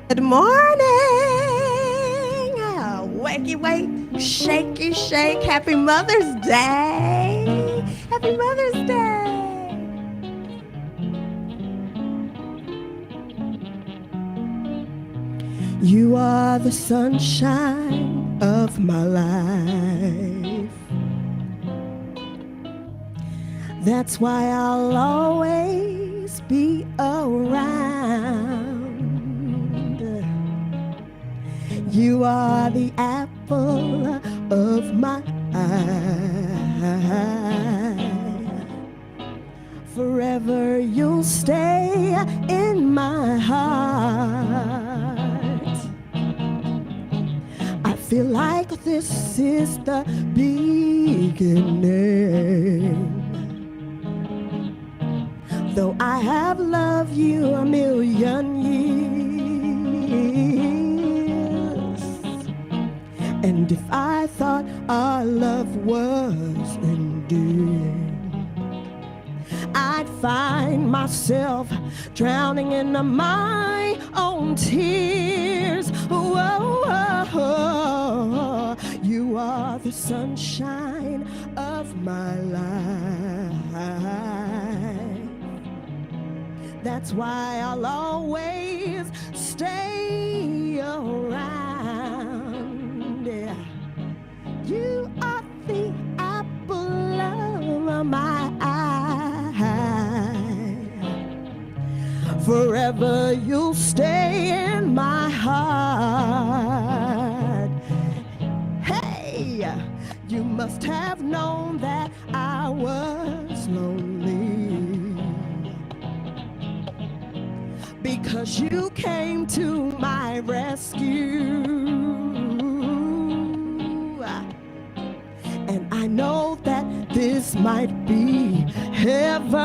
Good morning. Wakey wake, shakey shake. Happy Mother's Day. Happy Mother's Day. You are the sunshine of my life. That's why I'll always be around. You are the apple of my eye. Forever you'll stay in my heart. I feel like this is the beginning. Though I have loved you a million years, and if I thought our love was ending, I'd find myself drowning in my own tears. Whoa, you are the sunshine of my life. That's why I'll always stay around. Yeah. You are the apple of my eye. Forever you'll stay in my heart. Hey, you must have known that I was lonely, because you came to my rescue. And I know that this might be heaven.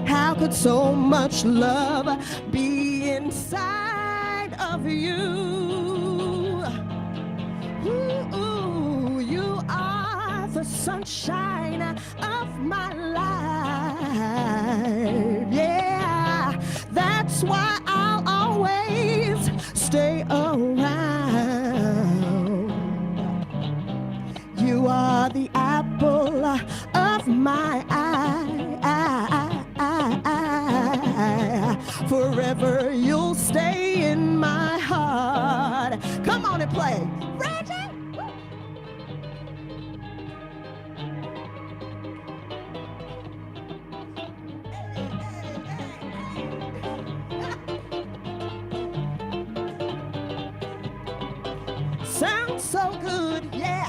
How could so much love be inside of you? Ooh, you are the sunshine of my life. Yeah, that's why I'll always stay around. You are the apple of my eye. Forever you'll stay in my heart. Come on and play. Reggie! Sounds so good, yeah.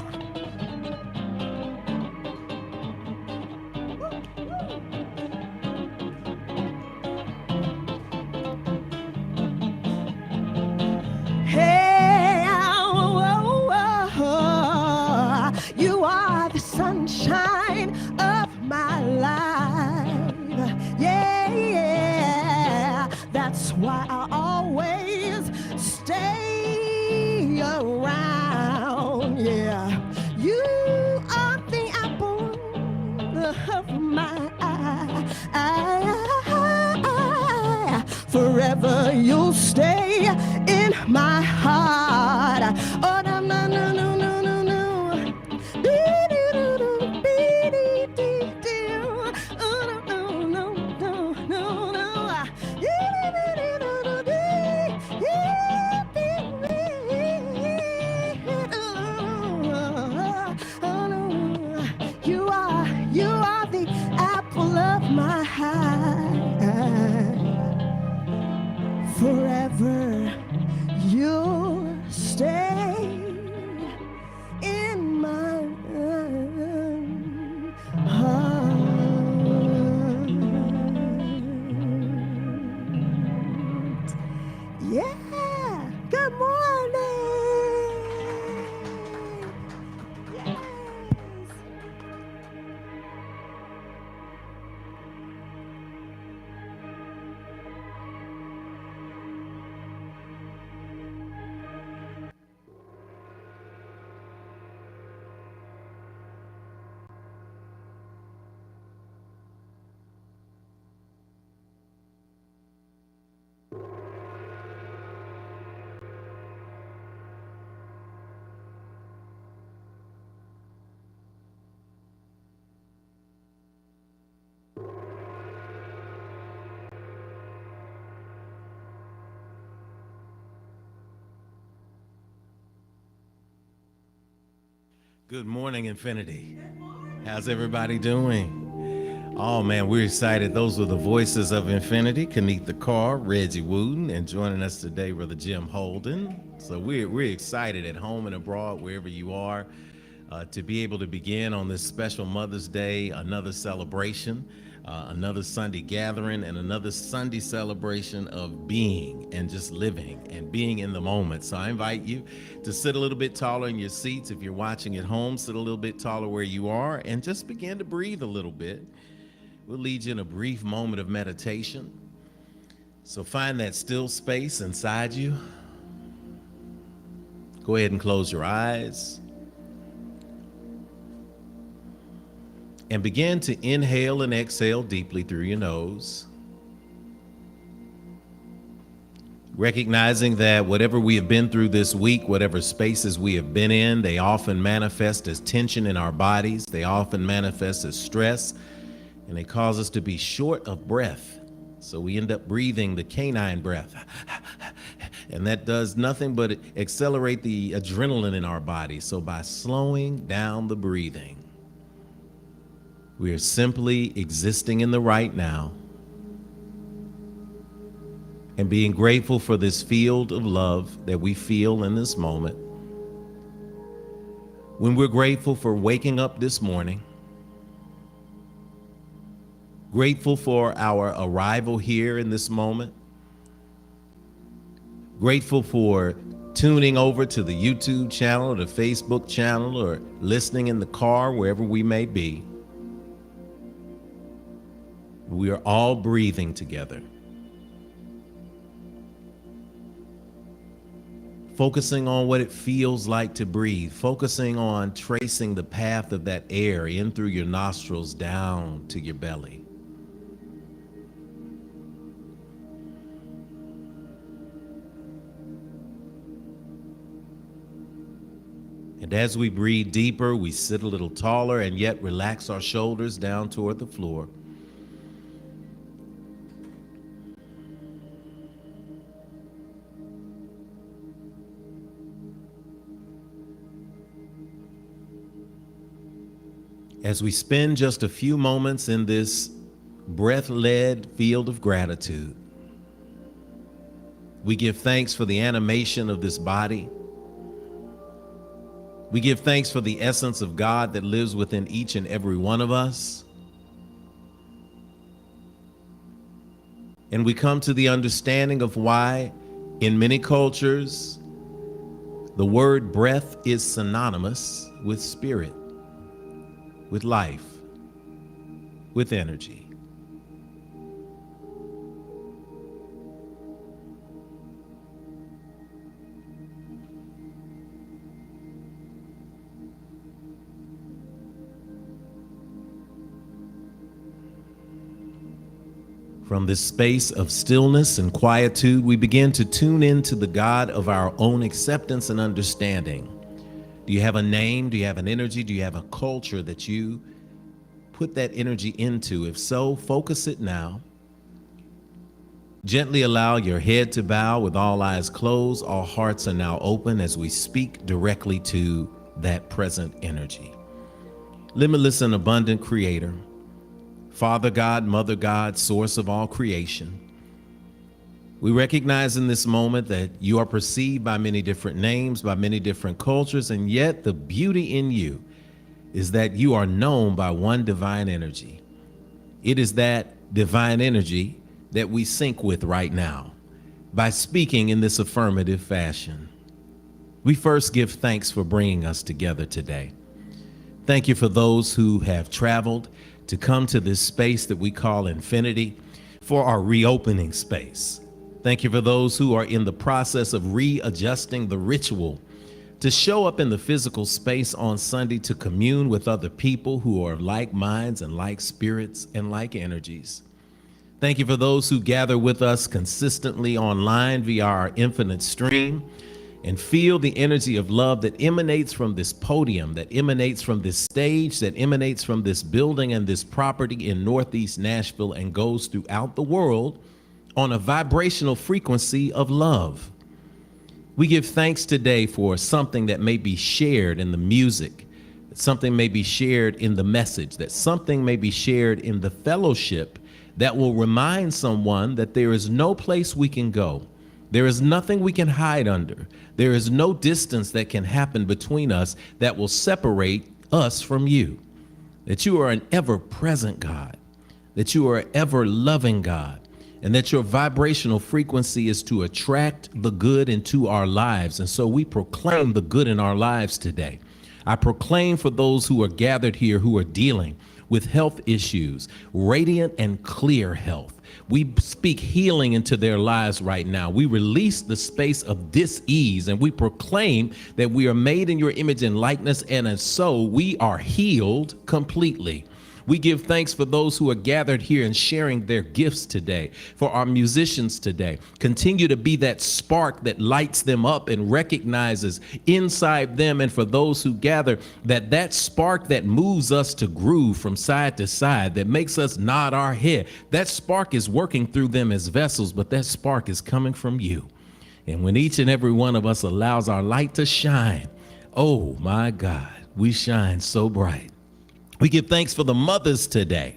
Hey, you are the sunshine of my life. Yeah, yeah. That's why I always stay around. Yeah, you are the apple of my eye. Forever you'll stay in my heart. Oh, no, no, no, no, no, no, no. Oh, no, no, no, no, no, You are the apple of my eye. Forever you'll stay Good morning, Infinity. How's everybody doing? Oh man, we're excited. Those were the voices of Infinity, Kaneetha Carr, Reggie Wooten, and joining us today, Brother Jim Holden. So we're excited at home and abroad, wherever you are, to be able to begin on this special Mother's Day, another celebration, another Sunday gathering, and another Sunday celebration of being and just living and being in the moment. So I invite you to sit a little bit taller in your seats. If you're watching at home, sit a little bit taller where you are and just begin to breathe a little bit. We'll lead you in a brief moment of meditation. So find that still space inside you. Go ahead and close your eyes. And begin to inhale and exhale deeply through your nose. Recognizing that whatever we have been through this week, whatever spaces we have been in, they often manifest as tension in our bodies. They often manifest as stress, and they cause us to be short of breath. So we end up breathing the canine breath. And that does nothing but accelerate the adrenaline in our body. So by slowing down the breathing, we are simply existing in the right now and being grateful for this field of love that we feel in this moment. When we're grateful for waking up this morning, grateful for our arrival here in this moment, grateful for tuning over to the YouTube channel or the Facebook channel or listening in the car, wherever we may be. We are all breathing together. Focusing on what it feels like to breathe, focusing on tracing the path of that air in through your nostrils down to your belly. And as we breathe deeper, we sit a little taller and yet relax our shoulders down toward the floor. As we spend just a few moments in this breath-led field of gratitude, we give thanks for the animation of this body. We give thanks for the essence of God that lives within each and every one of us. And we come to the understanding of why, in many cultures, the word breath is synonymous with spirit, with life, with energy. From this space of stillness and quietude, we begin to tune into the God of our own acceptance and understanding. Do you have a name? Do you have an energy? Do you have a culture that you put that energy into? If so, focus it now. Gently allow your head to bow with all eyes closed. All hearts are now open as we speak directly to that present energy. Limitless and abundant Creator, Father God, Mother God, source of all creation. We recognize in this moment that you are perceived by many different names, by many different cultures, and yet the beauty in you is that you are known by one divine energy. It is that divine energy that we sync with right now by speaking in this affirmative fashion. We first give thanks for bringing us together today. Thank you for those who have traveled to come to this space that we call Infinity for our reopening space. Thank you for those who are in the process of readjusting the ritual to show up in the physical space on Sunday to commune with other people who are like minds and like spirits and like energies. Thank you for those who gather with us consistently online via our infinite stream and feel the energy of love that emanates from this podium, that emanates from this stage, that emanates from this building and this property in Northeast Nashville and goes throughout the world on a vibrational frequency of love. We give thanks today for something that may be shared in the music, something may be shared in the message, that something may be shared in the fellowship that will remind someone that there is no place we can go. There is nothing we can hide under. There is no distance that can happen between us that will separate us from you. That you are an ever-present God, that you are an ever-loving God, and that your vibrational frequency is to attract the good into our lives. And so we proclaim the good in our lives today. I proclaim for those who are gathered here who are dealing with health issues, radiant and clear health. We speak healing into their lives right now. We release the space of dis-ease, and we proclaim that we are made in your image and likeness, and as so we are healed completely. We give thanks for those who are gathered here and sharing their gifts today, for our musicians today. Continue to be that spark that lights them up and recognizes inside them, and for those who gather, that spark that moves us to groove from side to side, that makes us nod our head, that spark is working through them as vessels, but that spark is coming from you. And when each and every one of us allows our light to shine, oh my God, we shine so bright. We give thanks for the mothers today,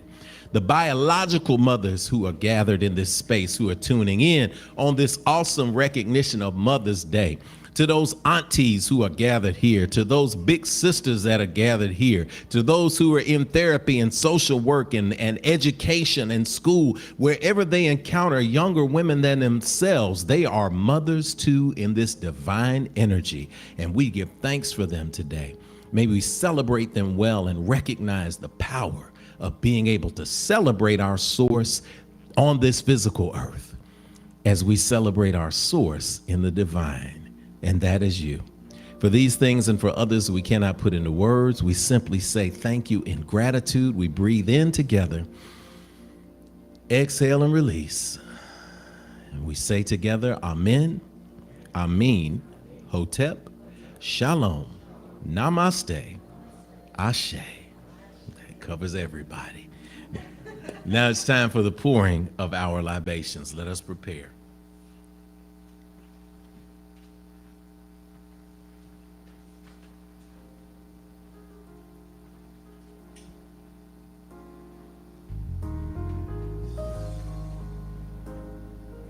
the biological mothers who are gathered in this space, who are tuning in on this awesome recognition of Mother's Day. To those aunties who are gathered here, to those big sisters that are gathered here, to those who are in therapy and social work and education and school, wherever they encounter younger women than themselves, they are mothers too in this divine energy. And we give thanks for them today. May we celebrate them well and recognize the power of being able to celebrate our source on this physical earth as we celebrate our source in the divine, and that is you. For these things and for others we cannot put into words, we simply say thank you in gratitude. We breathe in together, exhale and release. And we say together, Amen, Amen, Hotep, Shalom. Namaste, Ashe. That covers everybody. Now it's time for the pouring of our libations. Let us prepare.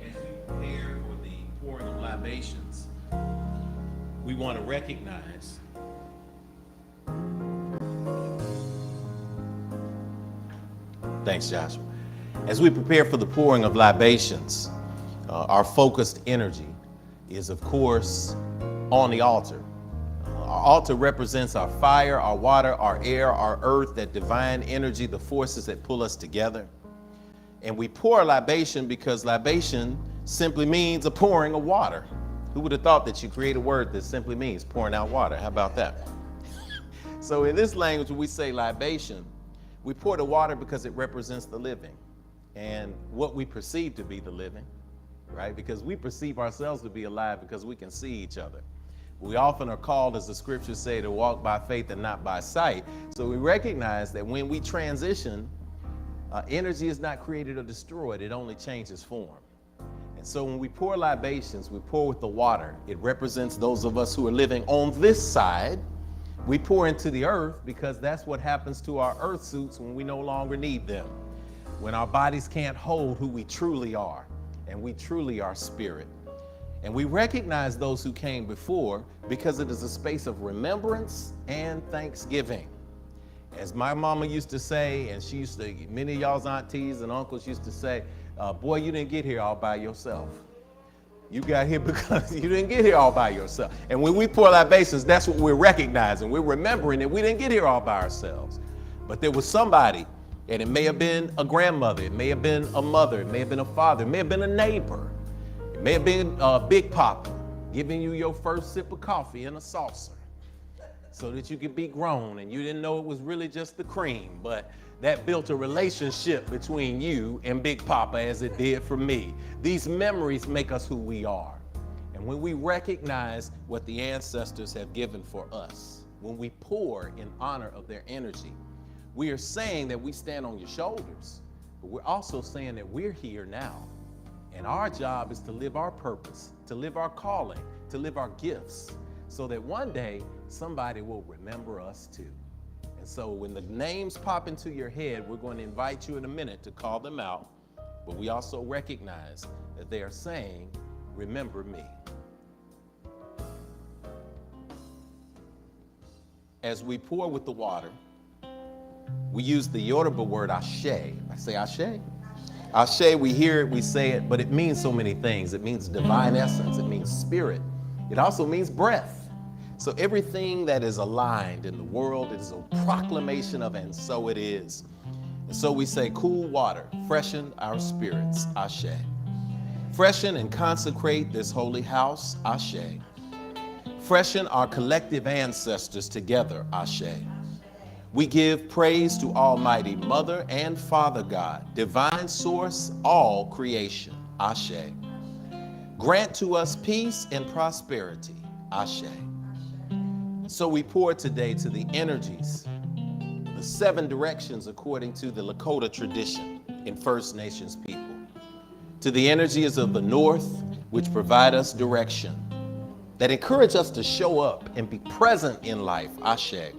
As we prepare for the pouring of libations, we want to recognize Thanks, Joshua. As we prepare for the pouring of libations, our focused energy is, of course, on the altar. Our altar represents our fire, our water, our air, our earth, that divine energy, the forces that pull us together. And we pour a libation because libation simply means a pouring of water. Who would have thought that you create a word that simply means pouring out water? How about that? So in this language, when we say libation, we pour the water because it represents the living and what we perceive to be the living, right? Because we perceive ourselves to be alive because we can see each other. We often are called, as the scriptures say, to walk by faith and not by sight. So we recognize that when we transition, energy is not created or destroyed, it only changes form. And so when we pour libations, we pour with the water. It represents those of us who are living on this side. We pour into the earth because that's what happens to our earth suits when we no longer need them. When our bodies can't hold who we truly are, and we truly are spirit. And we recognize those who came before because it is a space of remembrance and thanksgiving. As my mama used to say, and she used to, many of y'all's aunties and uncles used to say, boy, you didn't get here all by yourself. You got here because you didn't get here all by yourself. And when we pour libations, that's what we're recognizing. We're remembering that we didn't get here all by ourselves. But there was somebody, and it may have been a grandmother, it may have been a mother, it may have been a father, it may have been a neighbor, it may have been Big Papa giving you your first sip of coffee in a saucer so that you could be grown, and you didn't know it was really just the cream, but that built a relationship between you and Big Papa as it did for me. These memories make us who we are. And when we recognize what the ancestors have given for us, when we pour in honor of their energy, we are saying that we stand on your shoulders, but we're also saying that we're here now. And our job is to live our purpose, to live our calling, to live our gifts, so that one day somebody will remember us too. And so when the names pop into your head, we're going to invite you in a minute to call them out. But we also recognize that they are saying, remember me. As we pour with the water, we use the Yoruba word ashe. I say ashe. Ashe, we hear it, we say it, but it means so many things. It means divine essence. It means spirit. It also means breath. So everything that is aligned in the world is a proclamation of, and so it is. And so we say, cool water, freshen our spirits, ashe. Freshen and consecrate this holy house, ashe. Freshen our collective ancestors together, ashe. We give praise to Almighty Mother and Father God, divine source, all creation, ashe. Grant to us peace and prosperity, ashe. So we pour today to the energies, the 7 directions according to the Lakota tradition in First Nations people. To the energies of the North, which provide us direction, that encourage us to show up and be present in life, ashe.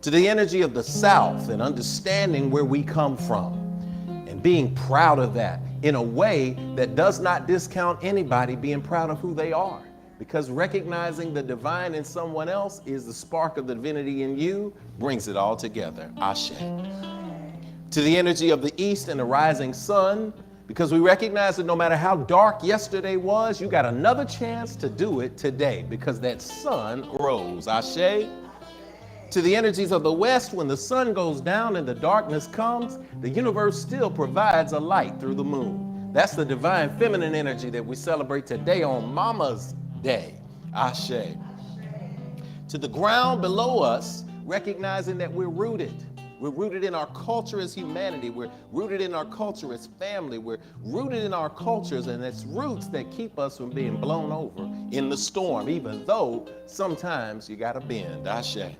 To the energy of the South and understanding where we come from and being proud of that in a way that does not discount anybody being proud of who they are, because recognizing the divine in someone else is the spark of the divinity in you, brings it all together, ashe. To the energy of the East and the rising sun, because we recognize that no matter how dark yesterday was, you got another chance to do it today because that sun rose, ashe. To the energies of the West, when the sun goes down and the darkness comes, the universe still provides a light through the moon. That's the divine feminine energy that we celebrate today on Mama's Day, ashe. To the ground below us, recognizing that we're rooted. We're rooted in our culture as humanity. We're rooted in our culture as family. We're rooted in our cultures, and it's roots that keep us from being blown over in the storm, even though sometimes you gotta bend, ashe.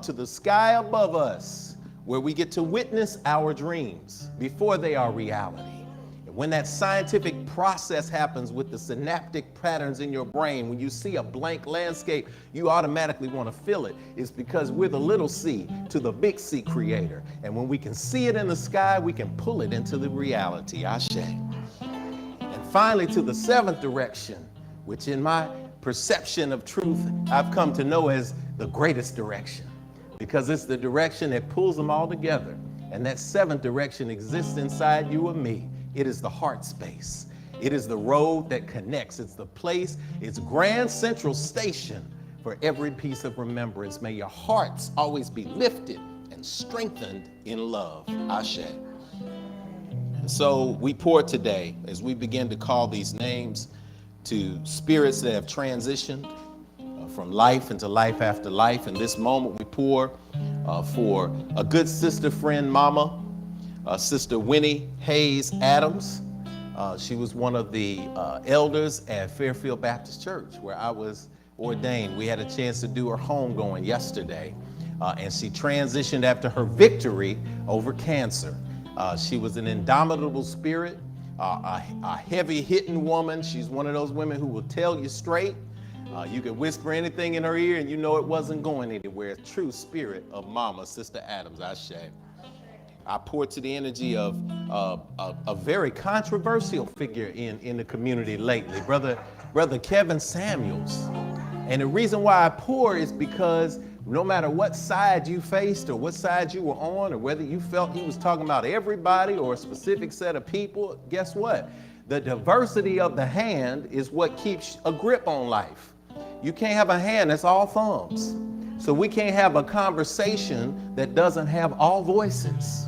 To the sky above us, where we get to witness our dreams before they are reality. And when that scientific process happens with the synaptic patterns in your brain, when you see a blank landscape, you automatically want to fill it. It's because we're the little c to the big C creator. And when we can see it in the sky, we can pull it into the reality, ashe. And finally, to the 7th direction, which in my perception of truth, I've come to know as the greatest direction, because it's the direction that pulls them all together. And that 7th direction exists inside you and me. It is the heart space. It is the road that connects. It's the place, it's grand central station for every piece of remembrance. May your hearts always be lifted and strengthened in love, ashe. And so we pour today as we begin to call these names to spirits that have transitioned from life into life after life. In this moment, we pour for a good sister, friend, mama, Sister Winnie Hayes Adams. She was one of the elders at Fairfield Baptist Church, where I was ordained. We had a chance to do her homegoing yesterday, and she transitioned after her victory over cancer. She was an indomitable spirit, a heavy-hitting woman. She's one of those women who will tell you straight. You could whisper anything in her ear and you know it wasn't going anywhere. True spirit of Mama, Sister Adams, ashe. I pour to the energy of a very controversial figure in the community lately, Brother Kevin Samuels. And the reason why I pour is because no matter what side you faced or what side you were on, or whether you felt he was talking about everybody or a specific set of people, guess what? The diversity of the hand is what keeps a grip on life. You can't have a hand that's all thumbs. So we can't have a conversation that doesn't have all voices.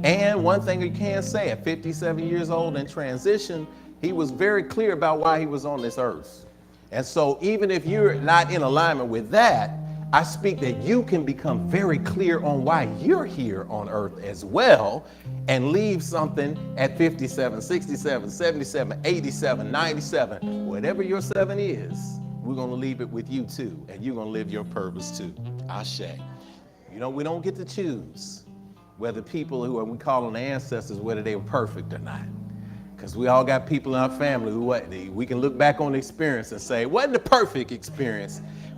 And one thing you can say, at 57 years old in transition, he was very clear about why he was on this earth. And so even if you're not in alignment with that, I speak that you can become very clear on why you're here on earth as well, and leave something at 57, 67, 77, 87, 97, whatever your 7 is, we're going to leave it with you too, and you're going to live your purpose too. Ashe. You know, we don't get to choose whether people who we call on the ancestors, whether they were perfect or not. Because we all got people in our family who we can look back on the experience and say, it wasn't a perfect experience,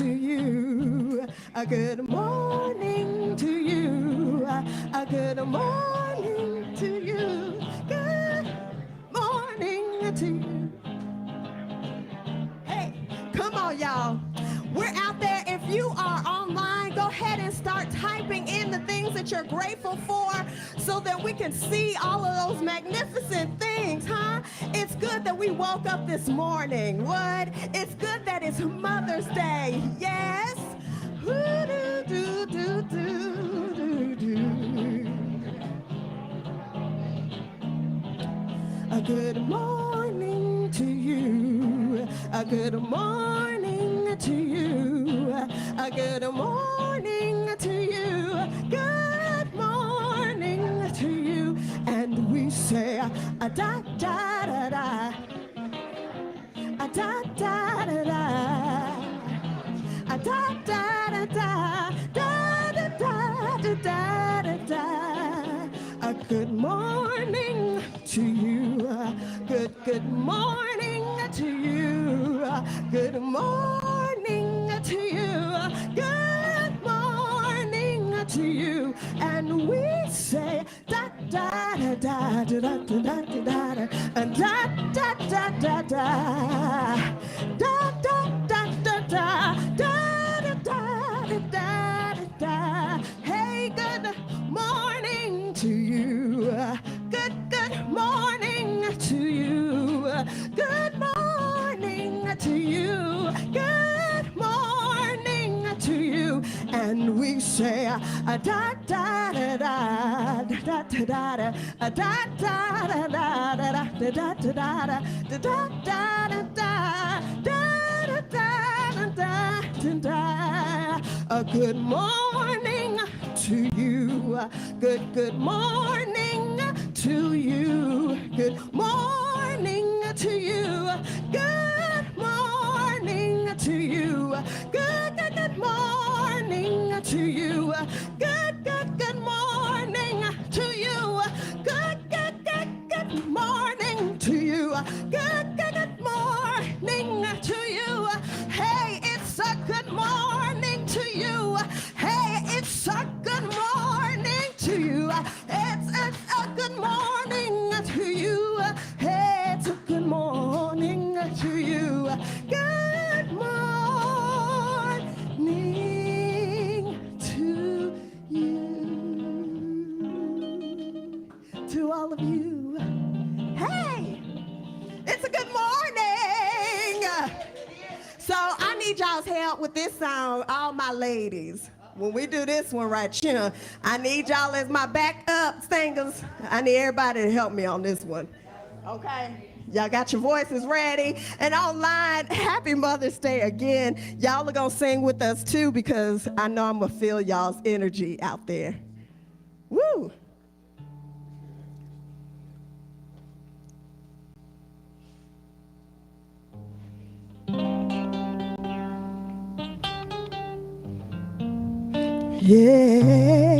to you. A good morning to you. A good morning to you. Good morning to you. Hey, come on, y'all. We're out there. If you are online, go ahead and start typing in the things that you're grateful for so that we can see all of those magnificent things, huh? It's good that we woke up this morning. What? It's good that it's Mother's Day. Yes. A good morning to you. A good morning to you. A good morning to you. Good morning to you. And we say a da da da da. A da da da da. A da da da da. Da da da da da da da. A good morning to you. Good morning to you. Good morning to you. Good morning to you. And we say da da da da da da da da da da da da da da da da da da da. Hey, good morning to you. Good morning to you. Good morning to you. Good morning to you. And we say da da da da da da da da da da da da da da. A good morning to you. Good morning to you. Good morning to you. Good morning to you. Good morning to you. Good morning to you. Good morning to you. Good morning to you. Hey, it's a good morning to you. Hey, it's a good morning to you. It's a good morning to you. Hey, it's a good morning to you. Good morning to you. To all of you. Hey, it's a good morning. So I need y'all's help with this song, all my ladies. When we do this one right here, I need y'all as my backup singers. I need everybody to help me on this one. Okay? Y'all got your voices ready? And online, happy Mother's Day again. Y'all are going to sing with us too because I know I'm going to feel y'all's energy out there. Woo! Yeah.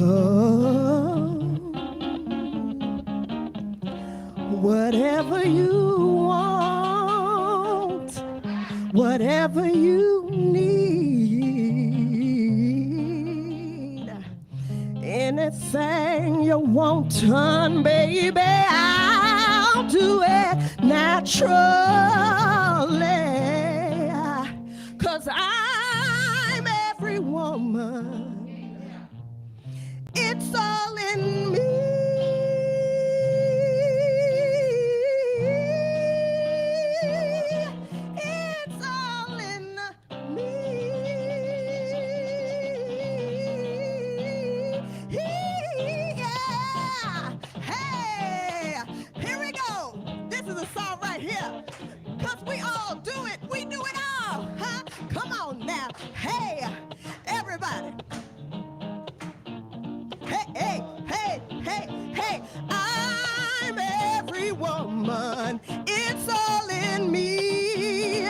Oh. Whatever you want, whatever you need, anything you want done, baby, I'll do it naturally. 'Cause I'm every woman. It's all in me. It's all in me. Yeah. Hey, here we go. This is a song right here. 'Cause we all do it. We do it all. Huh? Come on now. Hey, everybody. Hey, hey, hey, hey, hey, I'm every woman. It's all in me.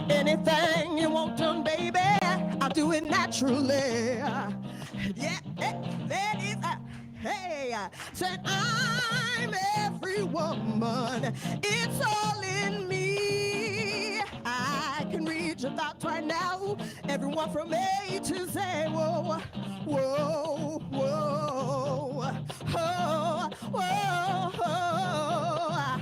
Anything you want done, baby, I'll do it naturally. Yeah, that is, hey, said I'm every every woman. It's all in me. I can read your thoughts right now. Everyone from A to Z. Whoa, whoa, whoa, whoa, whoa, whoa.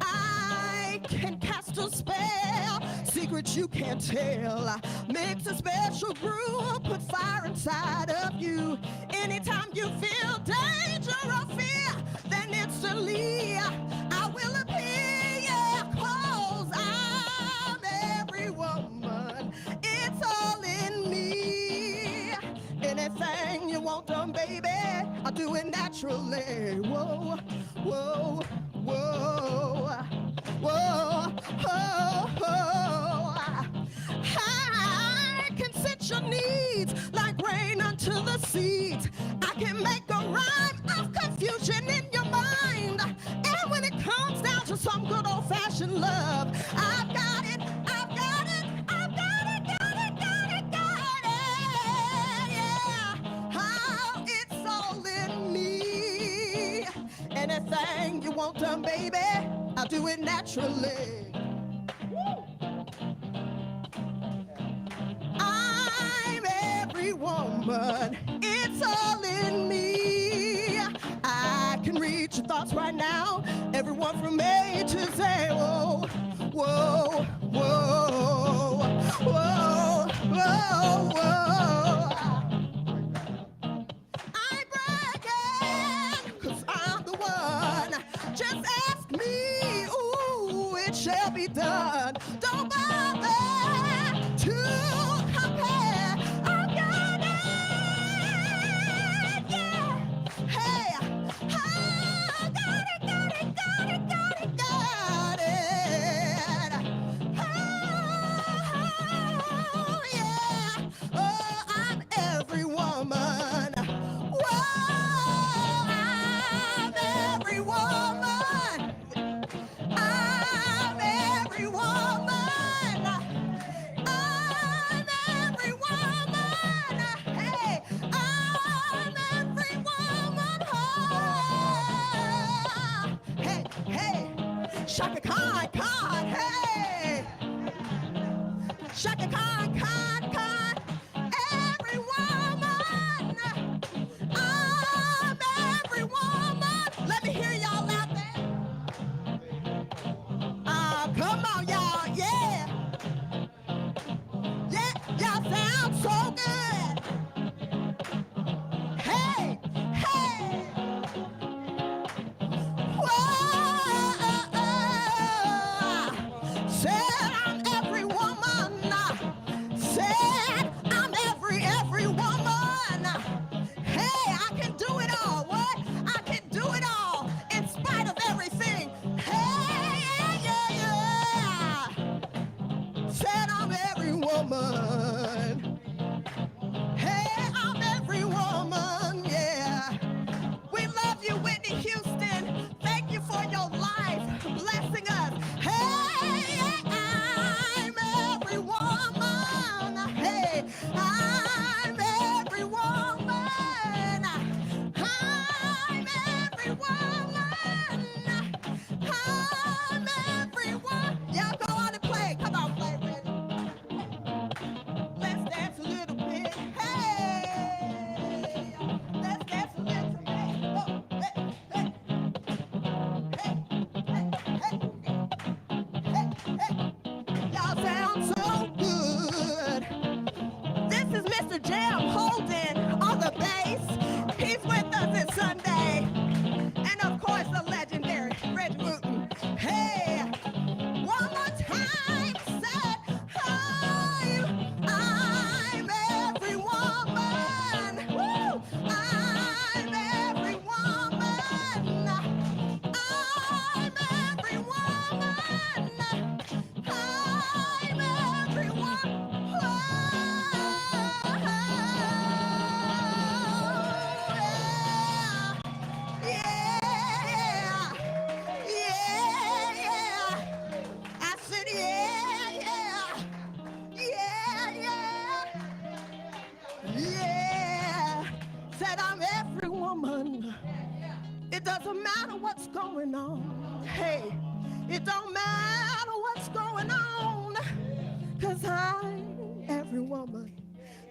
I can cast a spell, secrets you can't tell. Mix a special brew, put fire inside of you. Anytime you feel danger or fear, then instantly I will appear. Yeah, 'cause I'm every woman. It's all in me. Anything you want done, baby, I'll do it naturally. Whoa, whoa, whoa, whoa, whoa, whoa. I can set your needs like rain unto the seeds. I can make a rhyme of confusion in your mind. And when it comes down to some good old-fashioned love, I've got it, I've got it, I've got it, got it, got it, got it. Yeah, how it's all in me. Anything you want done, baby, I'll do it naturally. I'm every woman. It's all in me. I can read your thoughts right now. Everyone from A to Z. Whoa, whoa, whoa, whoa, whoa, whoa. I'm bragging, 'cause I'm the one. Just ask me, ooh, it shall be done. Don't bother to compare. I got it, yeah. Hey, I got it, got it, got it, got it, got it. Oh, yeah. Oh, I'm every woman. Whoa, I'm every woman. I'm every woman. I'm every woman. Hey, I'm every woman. Oh, hey, hey, Shaka Khan, Khan, hey, Shaka Khan, Khan, Khan. Every woman. I'm every woman. Let me hear y'all out there. Come on, y'all, yeah. Yeah, y'all sound so good. Hey, hey. Whoa. Said I'm every woman. Said I'm every woman. Hey, I can do it all. What? I can do it all in spite of everything. Hey, yeah, yeah, yeah. Said I'm every woman. Hey, I'm every woman, yeah. We love you, Whitney Houston. Thank you for your life, blessing us. Hey, I'm every woman. Hey, I'm every woman. I'm every woman. I'm every one. Y'all go on and play. Come on, play, Whitney. Let's dance a little bit. Hey, let's dance a little bit. Oh, hey, hey, hey, hey, hey, hey, hey. Y'all sound so good. This is Mr. Jam Holden on the bass. He's with us this Sunday. And of course, the legendary Reggie Wooten. Hey, one more time, said, I'm every woman. Woo! I'm every woman. I'm every woman. I'm every woman. Yeah, yeah, yeah. I said, yeah. Said I'm every woman. It doesn't matter what's going on. Hey, it don't matter what's going on, 'cause I'm every woman.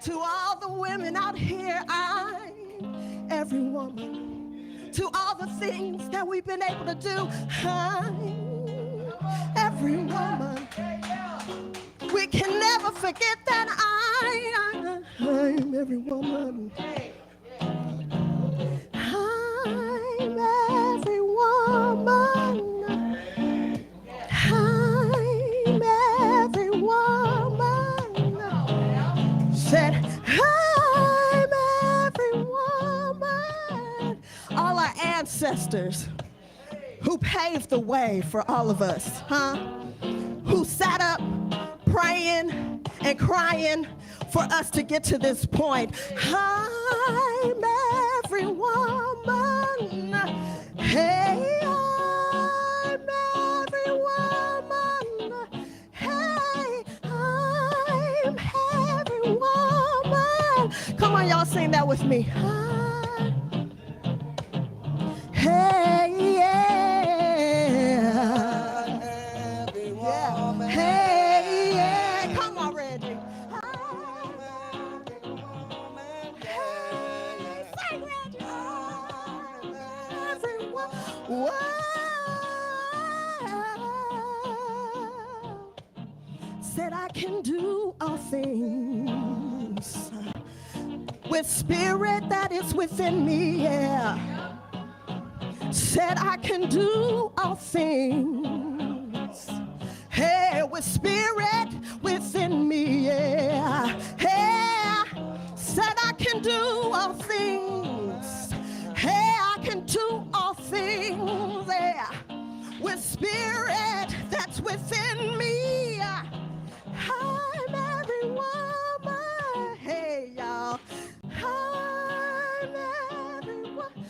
To all the women out here, I'm every woman. To all the things that we've been able to do, I'm every woman. We can never forget that I'm every woman. I'm every woman. I'm every woman. Said, I'm every woman. All our ancestors who paved the way for all of us, who sat up praying and crying for us to get to this point. I'm every woman. Hey, I'm every woman. Hey, I'm every woman. Come on, y'all, sing that with me. Hey, yeah. Hey, yeah. Come on, Reggie. Hey, say, Reggie. Everyone. Whoa. Said I can do all things with spirit that is within me, yeah. Said I can do all things, hey, with spirit within me, yeah. Hey, said I can do all things, hey, I can do all things, yeah, with spirit that's within me. I'm every woman, hey, y'all. I'm every woman.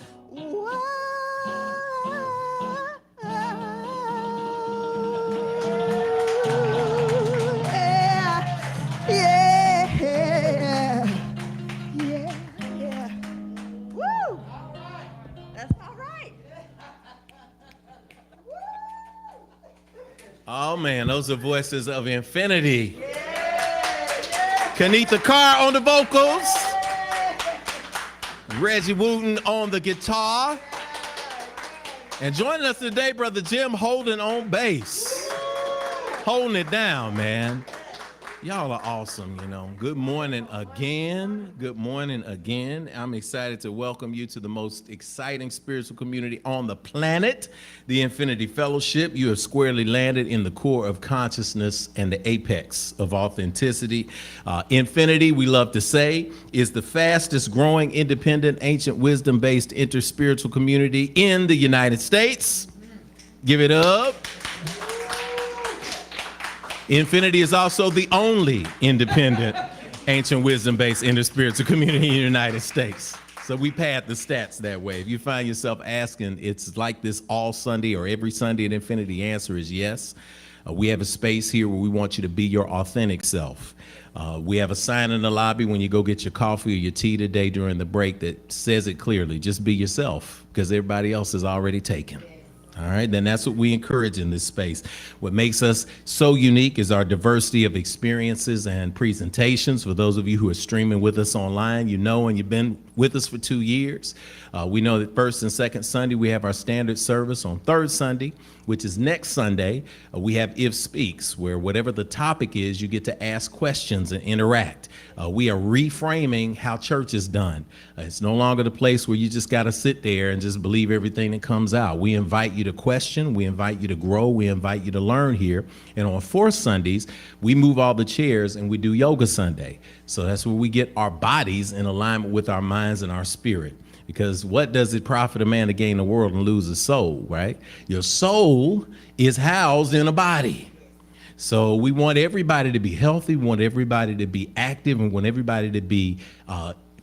Yeah. Woo! That's all right. Oh man, those are voices of Infinity. Kanitha Carr on the vocals. Reggie Wooten on the guitar. And joining us today, Brother Jim Holden on bass. Holding it down, man. Y'all are awesome, you know. Good morning again. Good morning again. I'm excited to welcome you to the most exciting spiritual community on the planet, the Infinity Fellowship. You have squarely landed in the core of consciousness and the apex of authenticity. Infinity, we love to say, is the fastest growing independent, ancient wisdom-based interspiritual community in the United States. Give it up. Infinity is also the only independent, ancient wisdom-based interspiritual community in the United States. So we pad the stats that way. If you find yourself asking, it's like this all Sunday or every Sunday at Infinity, the answer is yes. We have a space here where we want you to be your authentic self. We have a sign in the lobby when you go get your coffee or your tea today during the break that says it clearly. Just be yourself, because everybody else is already taken. All right, then that's what we encourage in this space. What makes us so unique is our diversity of experiences and presentations. For those of you who are streaming with us online, you know, and you've been with us for 2 years. We know that first and second Sunday, we have our standard service. On third Sunday, which is next Sunday, we have If Speaks, where whatever the topic is, you get to ask questions and interact. We are reframing how church is done. It's no longer the place where you just got to sit there and just believe everything that comes out. We invite you to question, we invite you to grow, we invite you to learn here. And on fourth Sundays, we move all the chairs and we do Yoga Sunday. So that's where we get our bodies in alignment with our minds and our spirit. Because what does it profit a man to gain the world and lose his soul, right? Your soul is housed in a body. So we want everybody to be healthy, we want everybody to be active, and we want everybody to be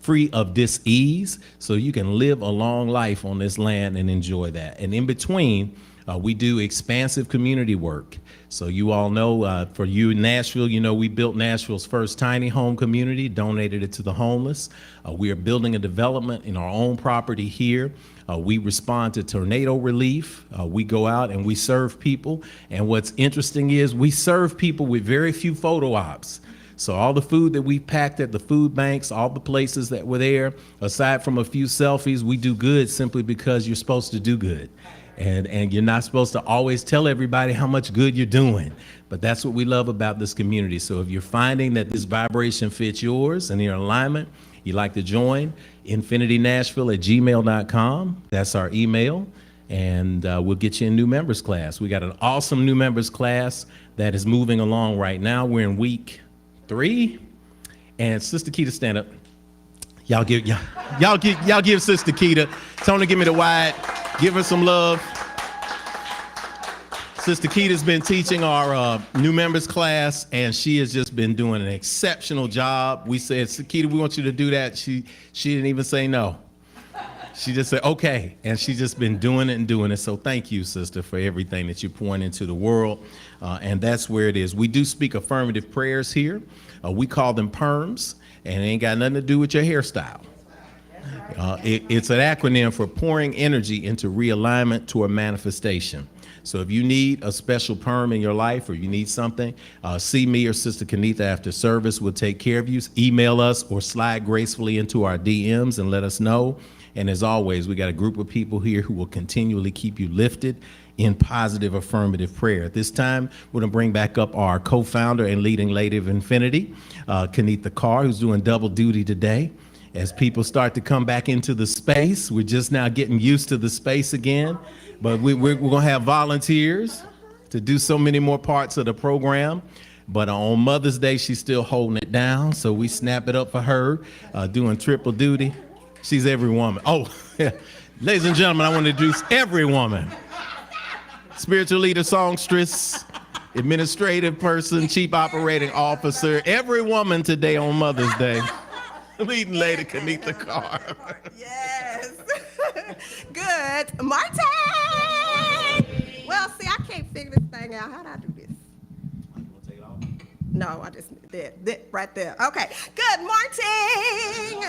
free of dis-ease so you can live a long life on this land and enjoy that. And in between, We do expansive community work. So you all know, for you in Nashville, you know, we built Nashville's first tiny home community, donated it to the homeless. We are building a development in our own property here. We respond to tornado relief. We go out and we serve people. And what's interesting is we serve people with very few photo ops. So all the food that we packed at the food banks, all the places that were there, aside from a few selfies, we do good simply because you're supposed to do good. And you're not supposed to always tell everybody how much good you're doing. But that's what we love about this community. So if you're finding that this vibration fits yours and your alignment, you'd like to join, infinitynashville@gmail.com. That's our email. And we'll get you in new members class. We got an awesome new members class that is moving along right now. We're in week 3. And Sister Keita, stand up. Y'all give Sister Keita. Tony, give me the wide. Give her some love. Sister Keita's been teaching our new members class, and she has just been doing an exceptional job. We said, Keita, we want you to do that. She didn't even say no. She just said, okay. And she's just been doing it and doing it. So thank you, sister, for everything that you're pouring into the world. And that's where it is. We do speak affirmative prayers here. We call them PERMs, and it ain't got nothing to do with your hairstyle. It's an acronym for pouring energy into realignment to a manifestation. So if you need a special perm in your life, or you need something, see me or Sister Kenitha after service. We'll take care of you. Email us or slide gracefully into our DMs and let us know. And as always, we got a group of people here who will continually keep you lifted in positive affirmative prayer. At this time, we're going to bring back up our co-founder and leading lady of Infinity, Kenitha Carr, who's doing double duty today. As people start to come back into the space, we're just now getting used to the space again, but we're going to have volunteers to do so many more parts of the program. But on Mother's Day, she's still holding it down, so we snap it up for her, doing triple duty. She's every woman. Oh, ladies and gentlemen, I want to introduce every woman. Spiritual leader, songstress, administrative person, chief operating officer, every woman today on Mother's Day. Leading lady, Kenitha Carr. Yes. Good. Martin! Well, see, I can't figure this thing out. How do I do this? No, I just did right there. Okay. Good morning.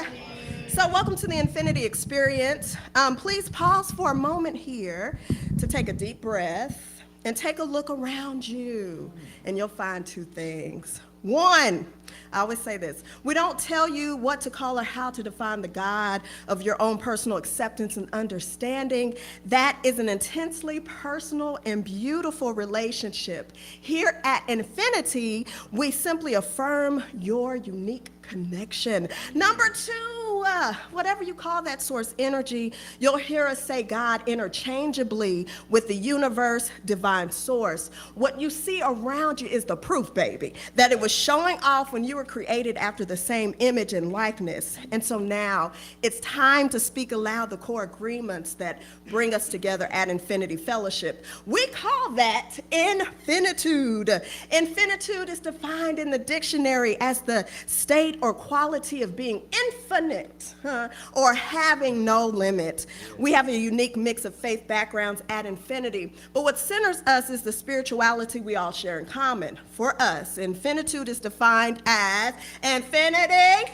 So welcome to the Infinity Experience. Please pause for a moment here to take a deep breath and take a look around you, and you'll find 2 things. 1, I always say this, we don't tell you what to call or how to define the God of your own personal acceptance and understanding. That is an intensely personal and beautiful relationship. Here at Infinity, we simply affirm your unique connection. Number 2, whatever you call that source energy, you'll hear us say God interchangeably with the universe, divine source. What you see around you is the proof, baby, that it was showing off when you were created after the same image and likeness. And so now it's time to speak aloud the core agreements that bring us together at Infinity Fellowship. We call that Infinitude. Infinitude is defined in the dictionary as the state or quality of being infinite, or having no limit. We have a unique mix of faith backgrounds at Infinity, but what centers us is the spirituality we all share in common. For us, Infinitude is defined as infinity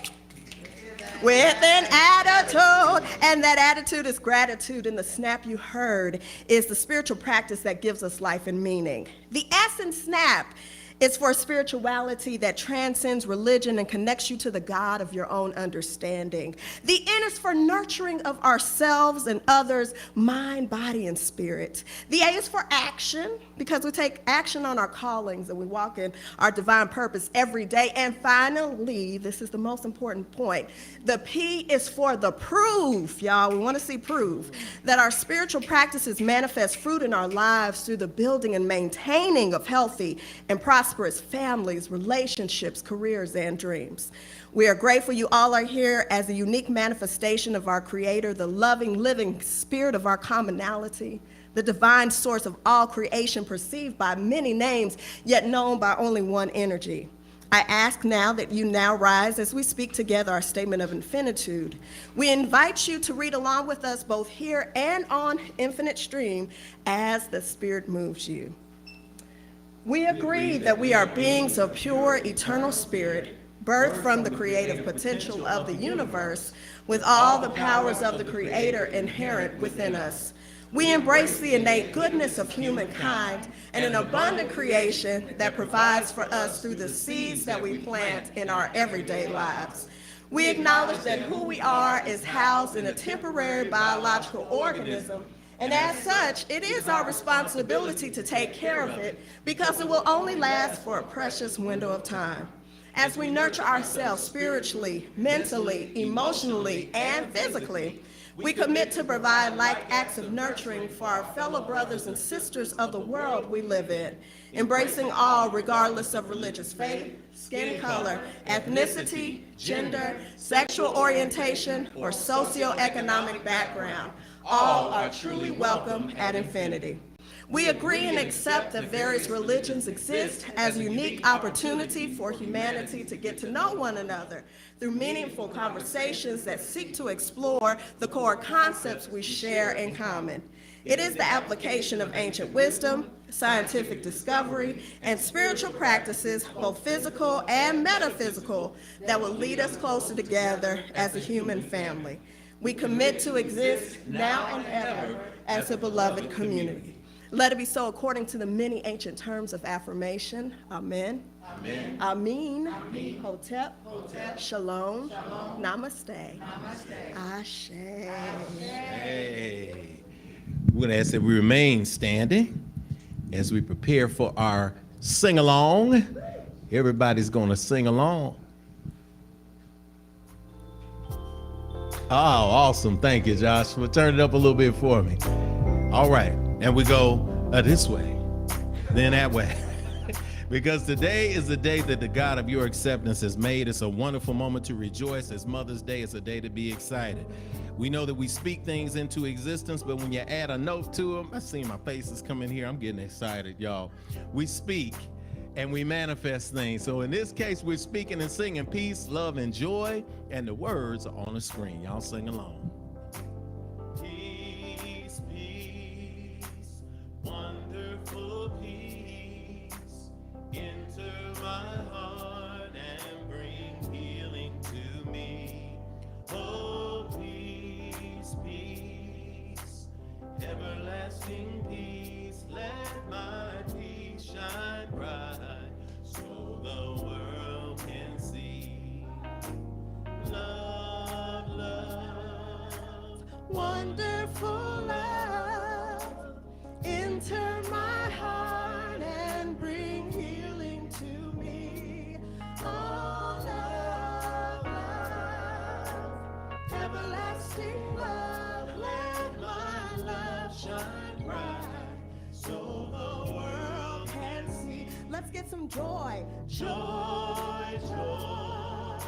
with an attitude, and that attitude is gratitude, and the snap you heard is the spiritual practice that gives us life and meaning. The S in snap is for spirituality that transcends religion and connects you to the God of your own understanding. The N is for nurturing of ourselves and others, mind, body, and spirit. The A is for action, because we take action on our callings and we walk in our divine purpose every day. And finally, this is the most important point, the P is for the proof, y'all. We want to see proof that our spiritual practices manifest fruit in our lives through the building and maintaining of healthy and prosperous families, relationships, careers, and dreams. We are grateful you all are here as a unique manifestation of our Creator, the loving, living spirit of our commonality, the divine source of all creation, perceived by many names, yet known by only one energy. I ask now that you now rise as we speak together our statement of infinitude. We invite you to read along with us both here and on Infinite Stream as the Spirit moves you. We agree that we are beings of pure, eternal spirit, birthed from the creative potential of the universe with all the powers of the Creator inherent within us. We embrace the innate goodness of humankind and an abundant creation that provides for us through the seeds that we plant in our everyday lives. We acknowledge that who we are is housed in a temporary biological organism, and as such, it is our responsibility to take care of it because it will only last for a precious window of time. As we nurture ourselves spiritually, mentally, emotionally, and physically, we commit to provide like acts of nurturing for our fellow brothers and sisters of the world we live in, embracing all regardless of religious faith, skin color, ethnicity, gender, sexual orientation, or socioeconomic background. All are truly welcome at Infinity. We agree and accept that various religions exist as a unique opportunity for humanity to get to know one another through meaningful conversations that seek to explore the core concepts we share in common. It is the application of ancient wisdom, scientific discovery, and spiritual practices, both physical and metaphysical, that will lead us closer together as a human family. We commit to exist now and ever as a beloved community. Let it be so according to the many ancient terms of affirmation. Amen. Amen. Amin. Amin. Hotep. Hotep. Shalom. Shalom. Namaste. Namaste. Ashe. Hey. We're going to ask that we remain standing as we prepare for our sing-along. Everybody's going to sing along. Oh, awesome. Thank you, Josh. We'll turn it up a little bit for me. All right. And we go this way, then that way. Because today is the day that the God of your acceptance has made. It's a wonderful moment to rejoice. As Mother's Day, it's a day to be excited. We know that we speak things into existence, but when you add a note to them, I see my faces coming here. I'm getting excited, y'all. We speak and we manifest things. So in this case, we're speaking and singing peace, love, and joy, and the words are on the screen. Y'all sing along. Peace, peace, wonderful peace, enter my heart and bring healing to me. Oh, peace, peace, everlasting peace, let my peace shine bright so the world can see. Love, love, wonderful love, enter my heart and bring healing to me. Oh, love, love, everlasting love, let my love shine bright so the world can see. Let's get some joy. Joy, joy,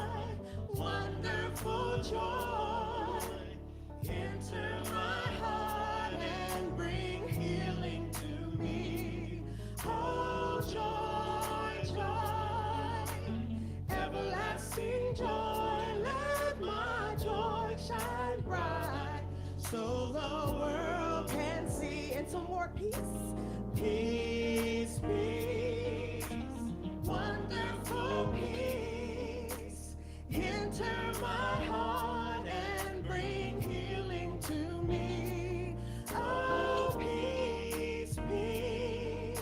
wonderful joy, enter my heart and bring healing to me. Oh, joy, joy, everlasting joy, let my joy shine bright so the world can see. And some more peace. Peace, peace, wonderful peace, enter my heart and bring healing to me. Oh, peace, peace,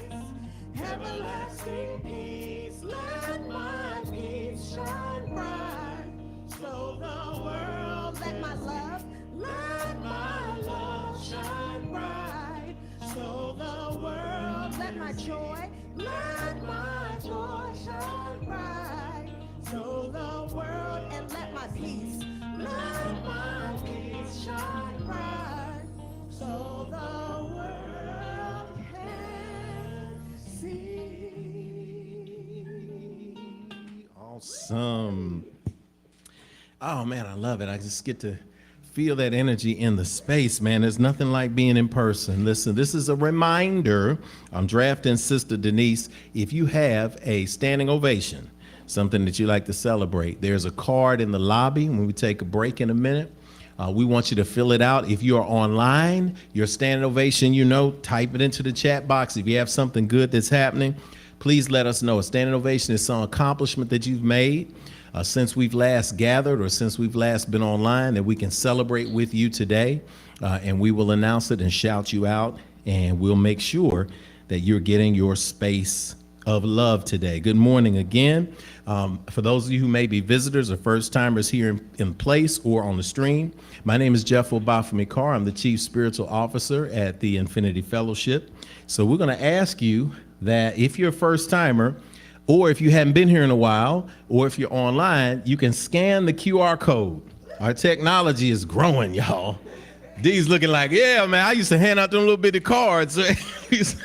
everlasting peace, let my peace shine bright so the world, let my love shine bright so the world, let my joy shine bright so the world, and let my peace shine bright so the world can see. Awesome. Oh man, I love it. I just get to feel that energy in the space, man. There's nothing like being in person. Listen, this is a reminder. I'm drafting Sister Denise. If you have a standing ovation something that you like to celebrate, there's a card in the lobby when we take a break in a minute. We want you to fill it out. If you are online, your standing ovation, type it into the chat box. If you have something good that's happening, please let us know. A standing ovation is some accomplishment that you've made since we've last gathered or since we've last been online that we can celebrate with you today. And we will announce it and shout you out, and we'll make sure that you're getting your space of love today. Good morning again. For those of you who may be visitors or first timers here in place or on the stream, my name is Jeff Obafemi-Carr. I'm the Chief Spiritual Officer at the Infinity Fellowship. So we're going to ask you that if you're a first timer, or if you haven't been here in a while, or if you're online, you can scan the QR code. Our technology is growing, y'all. D's looking like, yeah, man, I used to hand out them little bitty cards. We used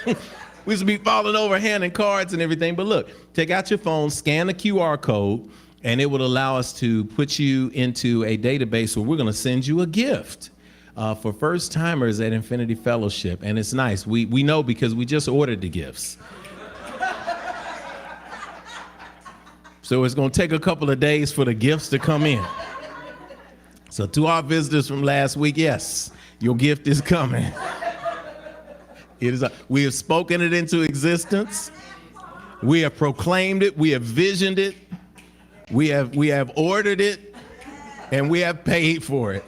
to be falling over handing cards and everything. But look, take out your phone, scan the QR code, and it will allow us to put you into a database where we're going to send you a gift for first timers at Infinity Fellowship. And it's nice. We know because we just ordered the gifts. So it's going to take a couple of days for the gifts to come in. So to our visitors from last week, yes, your gift is coming. We have spoken it into existence. We have proclaimed it. We have visioned it. We have ordered it, and we have paid for it.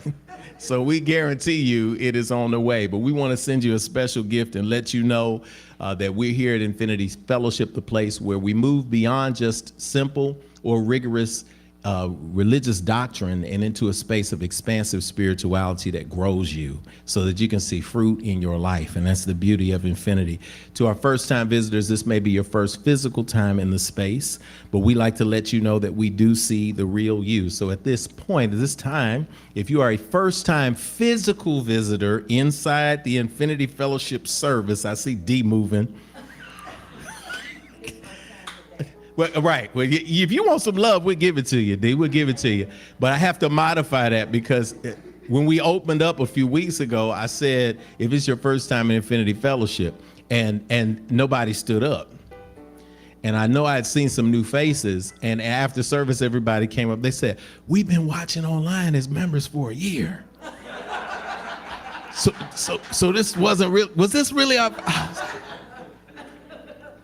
So we guarantee you it is on the way. But we want to send you a special gift and let you know that we're here at Infinity Fellowship, the place where we move beyond just simple or rigorous religious doctrine and into a space of expansive spirituality that grows you so that you can see fruit in your life. And that's the beauty of Infinity. To our first time visitors, this may be your first physical time in the space, but we like to let you know that we do see the real you. So at this point, at this time, if you are a first time physical visitor inside the Infinity Fellowship service, I see D moving. Well, right. Well, if you want some love, we'll give it to you, D. We'll give it to you. But I have to modify that because when we opened up a few weeks ago, I said, if it's your first time in Infinity Fellowship, and nobody stood up. And I know I had seen some new faces, and after service, everybody came up. They said, we've been watching online as members for a year. So this wasn't real. Was this really our...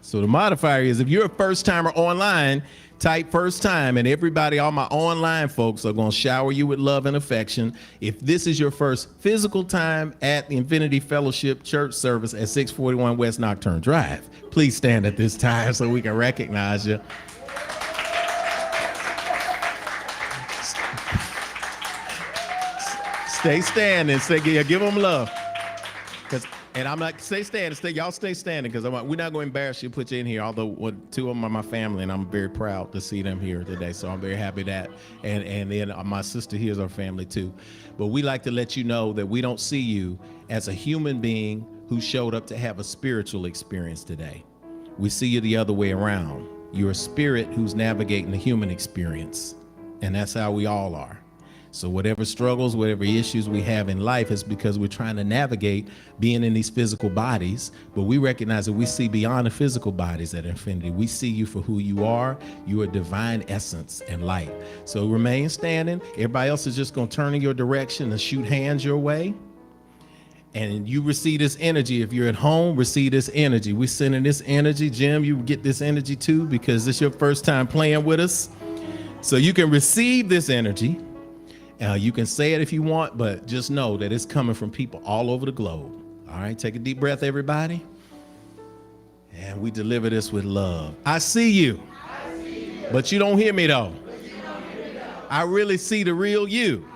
So the modifier is if you're a first timer online, type first time, and everybody, all my online folks are going to shower you with love and affection. If this is your first physical time at the Infinity Fellowship Church service at 641 West Nocturne Drive, please stand at this time so we can recognize you. Stay standing. Give them love. And I'm like, stay standing. Y'all stay standing because we're not going to embarrass you, put you in here. Although two of them are my family, and I'm very proud to see them here today. So I'm very happy that. And then my sister here is our family too. But we like to let you know that we don't see you as a human being who showed up to have a spiritual experience today. We see you the other way around. You're a spirit who's navigating the human experience, and that's how we all are. So whatever struggles, whatever issues we have in life is because we're trying to navigate being in these physical bodies, but we recognize that we see beyond the physical bodies at Infinity. We see you for who you are. You are divine essence and light. So remain standing. Everybody else is just going to turn in your direction and shoot hands your way. And you receive this energy. If you're at home, receive this energy. We're sending this energy. Jim, you get this energy too because this is your first time playing with us. So you can receive this energy. You can say it if you want, but just know that it's coming from people all over the globe. All right, take a deep breath, everybody. And we deliver this with love. I see you, but you don't hear me, though. I really see the real you.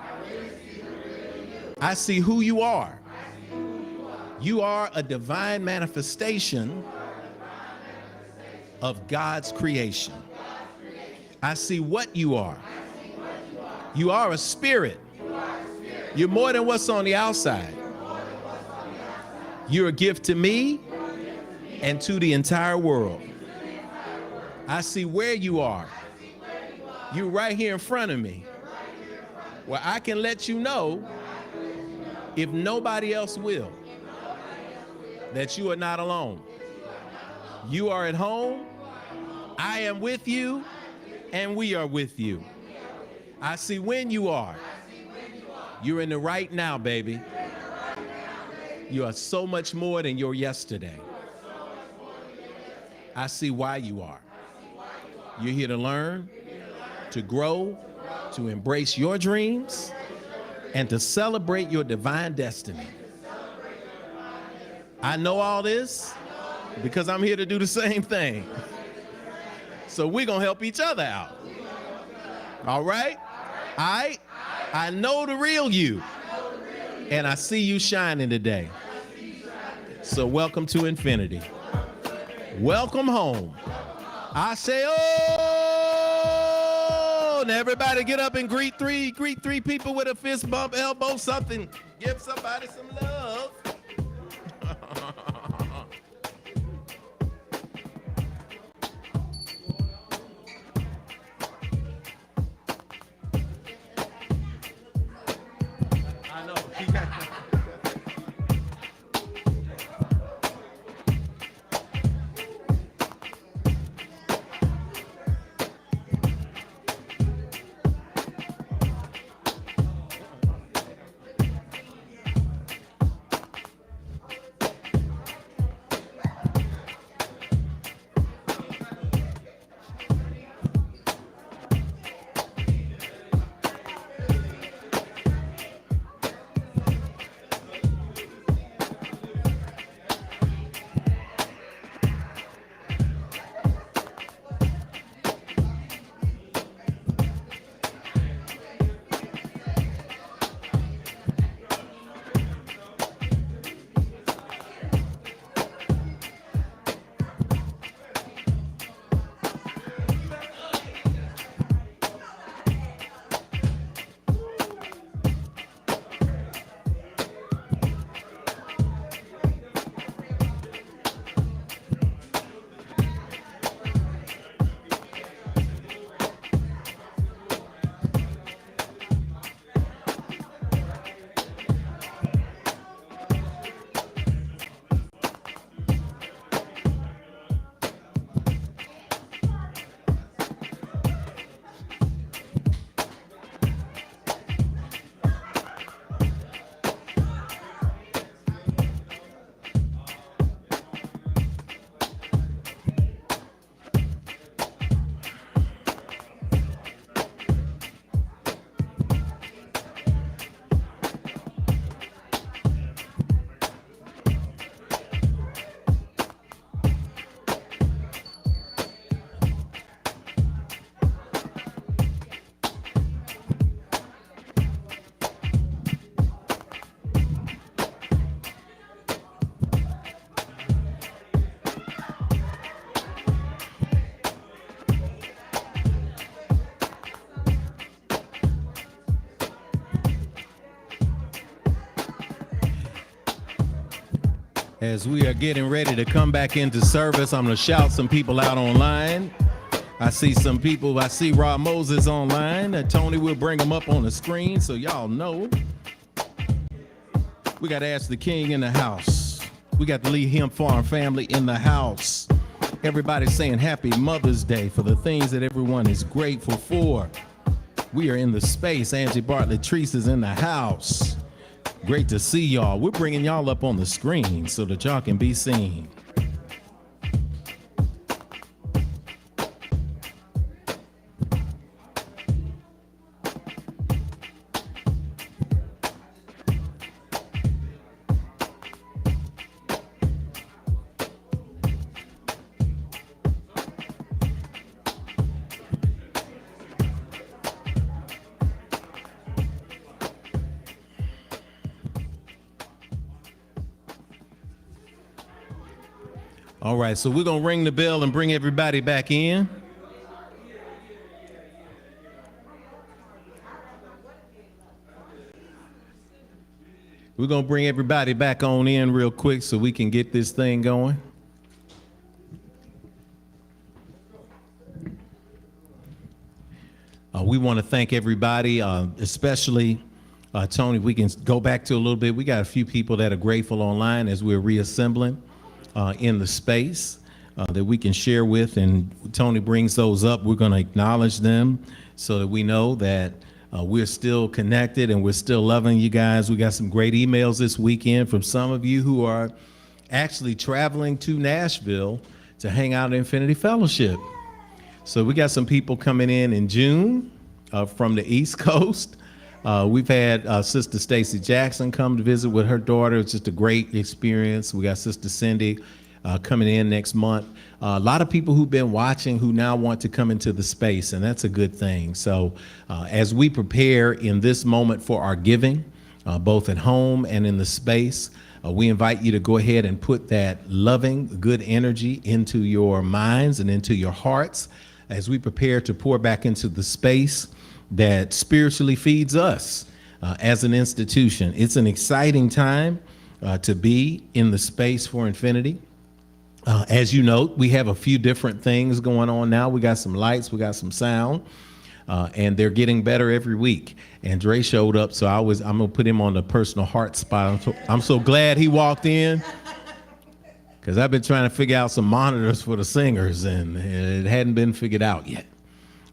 I see who you are. You are a divine manifestation of God's creation. I see what you are. You are a spirit. You're more than what's on the outside. You're a gift to me and to the entire world. I see where you are. You're right here in front of me, where I can let you know, if nobody else will, that you are not alone. You are at home. I am with you, and we are with you. I see when you are. You're in the right now, baby. You are so much more than your yesterday. I see why you are. You're here to learn, to grow, to embrace your dreams, and to celebrate your divine destiny. I know all this because I'm here to do the same thing. So we're going to help each other out. All right? I know the real you, and I see you shining today. So welcome to infinity. Welcome home. I say, oh, and everybody get up and greet three people with a fist bump, elbow, something. Give somebody some love. I know. As we are getting ready to come back into service, I'm going to shout some people out online. I see some people. I see Rob Moses online. Tony will bring them up on the screen so y'all know. We got Ask the King in the house. We got the Lee Hemp Farm family in the house. Everybody's saying Happy Mother's Day for the things that everyone is grateful for. We are in the space. Angie Bartlett-Treese is in the house. Great to see y'all. We're bringing y'all up on the screen so that y'all can be seen. All right, so we're going to ring the bell and bring everybody back in. We're going to bring everybody back on in real quick so we can get this thing going. We want to thank everybody, especially Tony. We can go back to a little bit. We got a few people that are grateful online as we're reassembling in the space. that we can share with, and Tony brings those up. We're going to acknowledge them so that we know that we're still connected and we're still loving you guys. We got some great emails this weekend from some of you who are actually traveling to Nashville to hang out at Infinity Fellowship. So we got some people coming in June from the East Coast. We've had Sister Stacy Jackson come to visit with her daughter. It's just a great experience. We got Sister Cindy coming in next month. A lot of people who've been watching who now want to come into the space, and that's a good thing. So as we prepare in this moment for our giving, both at home and in the space, we invite you to go ahead and put that loving, good energy into your minds and into your hearts as we prepare to pour back into the space that spiritually feeds us as an institution. It's an exciting time to be in the space for Infinity. As you note, we have a few different things going on now. We got some lights, we got some sound, and they're getting better every week. And Dre showed up, so I'm gonna put him on the personal heart spot. I'm so glad he walked in, because I've been trying to figure out some monitors for the singers, and it hadn't been figured out yet.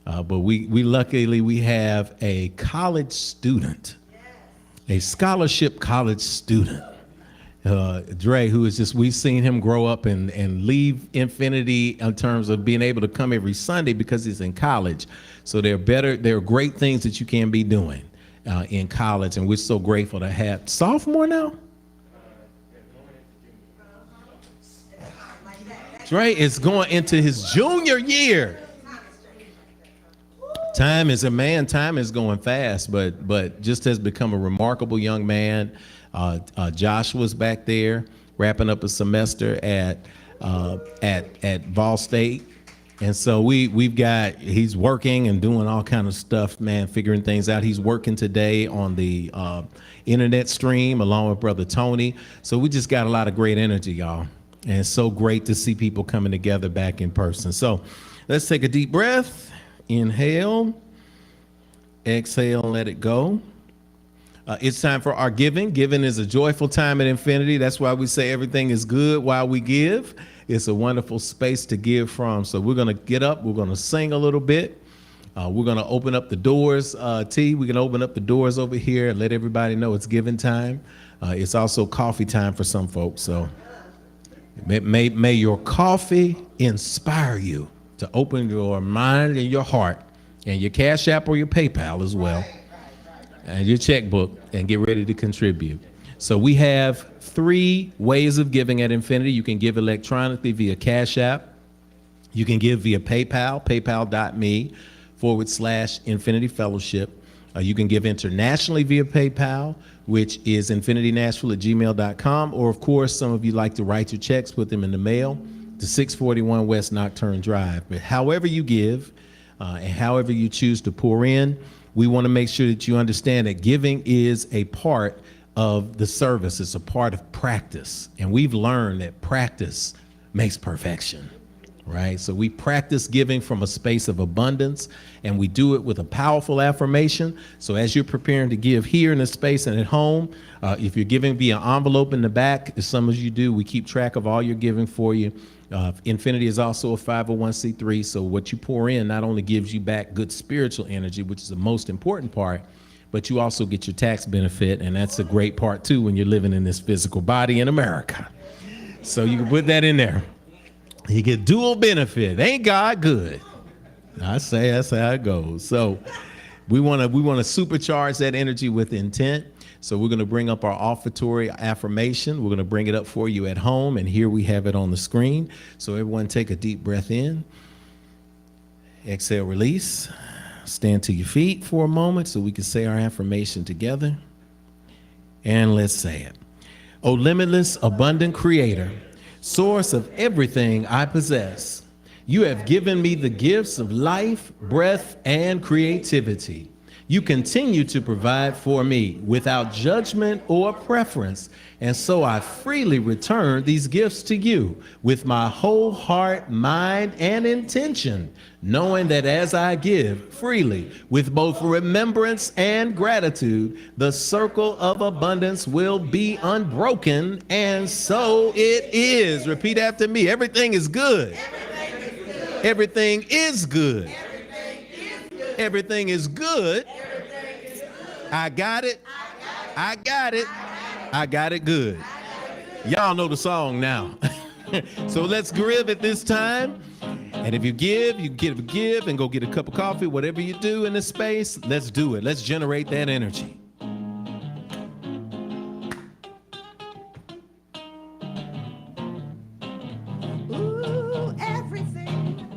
But we luckily have a college student, a scholarship college student. Dre, who is just, we've seen him grow up and leave Infinity in terms of being able to come every Sunday because he's in college. So there are great things that you can be doing in college, and we're so grateful to have. Sophomore now? Dre is going into his junior year. Time is going fast, but just has become a remarkable young man. Joshua's back there wrapping up a semester at Vol State, and so he's working and doing all kind of stuff, man, figuring things out. He's working today on the internet stream along with Brother Tony. So we just got a lot of great energy, y'all, and it's so great to see people coming together back in person. So let's take a deep breath. Inhale, exhale, and let it go. It's time for our giving. Giving is a joyful time at Infinity. That's why we say everything is good while we give. It's a wonderful space to give from. So we're going to get up. We're going to sing a little bit. We're going to open up the doors. T, we can open up the doors over here and let everybody know it's giving time. It's also coffee time for some folks. So may your coffee inspire you to open your mind and your heart and your Cash App or your PayPal as well, and your checkbook, and get ready to contribute. So we have 3 ways of giving at Infinity. You can give electronically via Cash App. You can give via PayPal, paypal.me/Infinity Fellowship. You can give internationally via PayPal, which is infinitynashville@gmail.com. Or, of course, some of you like to write your checks, put them in the mail to 641 West Nocturne Drive. But however you give and however you choose to pour in, we want to make sure that you understand that giving is a part of the service. It's a part of practice. And we've learned that practice makes perfection, right? So we practice giving from a space of abundance, and we do it with a powerful affirmation. So as you're preparing to give here in the space and at home, if you're giving via envelope in the back, as some of you do, we keep track of all your giving for you. Infinity is also a 501c3, so what you pour in not only gives you back good spiritual energy, which is the most important part, but you also get your tax benefit, and that's a great part too when you're living in this physical body in America. So you can put that in there. You get dual benefit. Ain't God good? I say that's how it goes. So we want to supercharge that energy with intent. So we're going to bring up our offertory affirmation. We're going to bring it up for you at home, and here we have it on the screen. So everyone take a deep breath in. Exhale, release. Stand to your feet for a moment so we can say our affirmation together. And let's say it. O limitless, abundant Creator, source of everything I possess, you have given me the gifts of life, breath, and creativity. You continue to provide for me without judgment or preference, and so I freely return these gifts to you with my whole heart, mind, and intention, knowing that as I give freely with both remembrance and gratitude, the circle of abundance will be unbroken, and so it is. Repeat after me. Everything is good. Everything is good. Everything is good. I got it. I got it. I got it good. Y'all know the song now. So let's give at this time. And if you give, you give and go get a cup of coffee, whatever you do in this space, let's do it. Let's generate that energy. Ooh, everything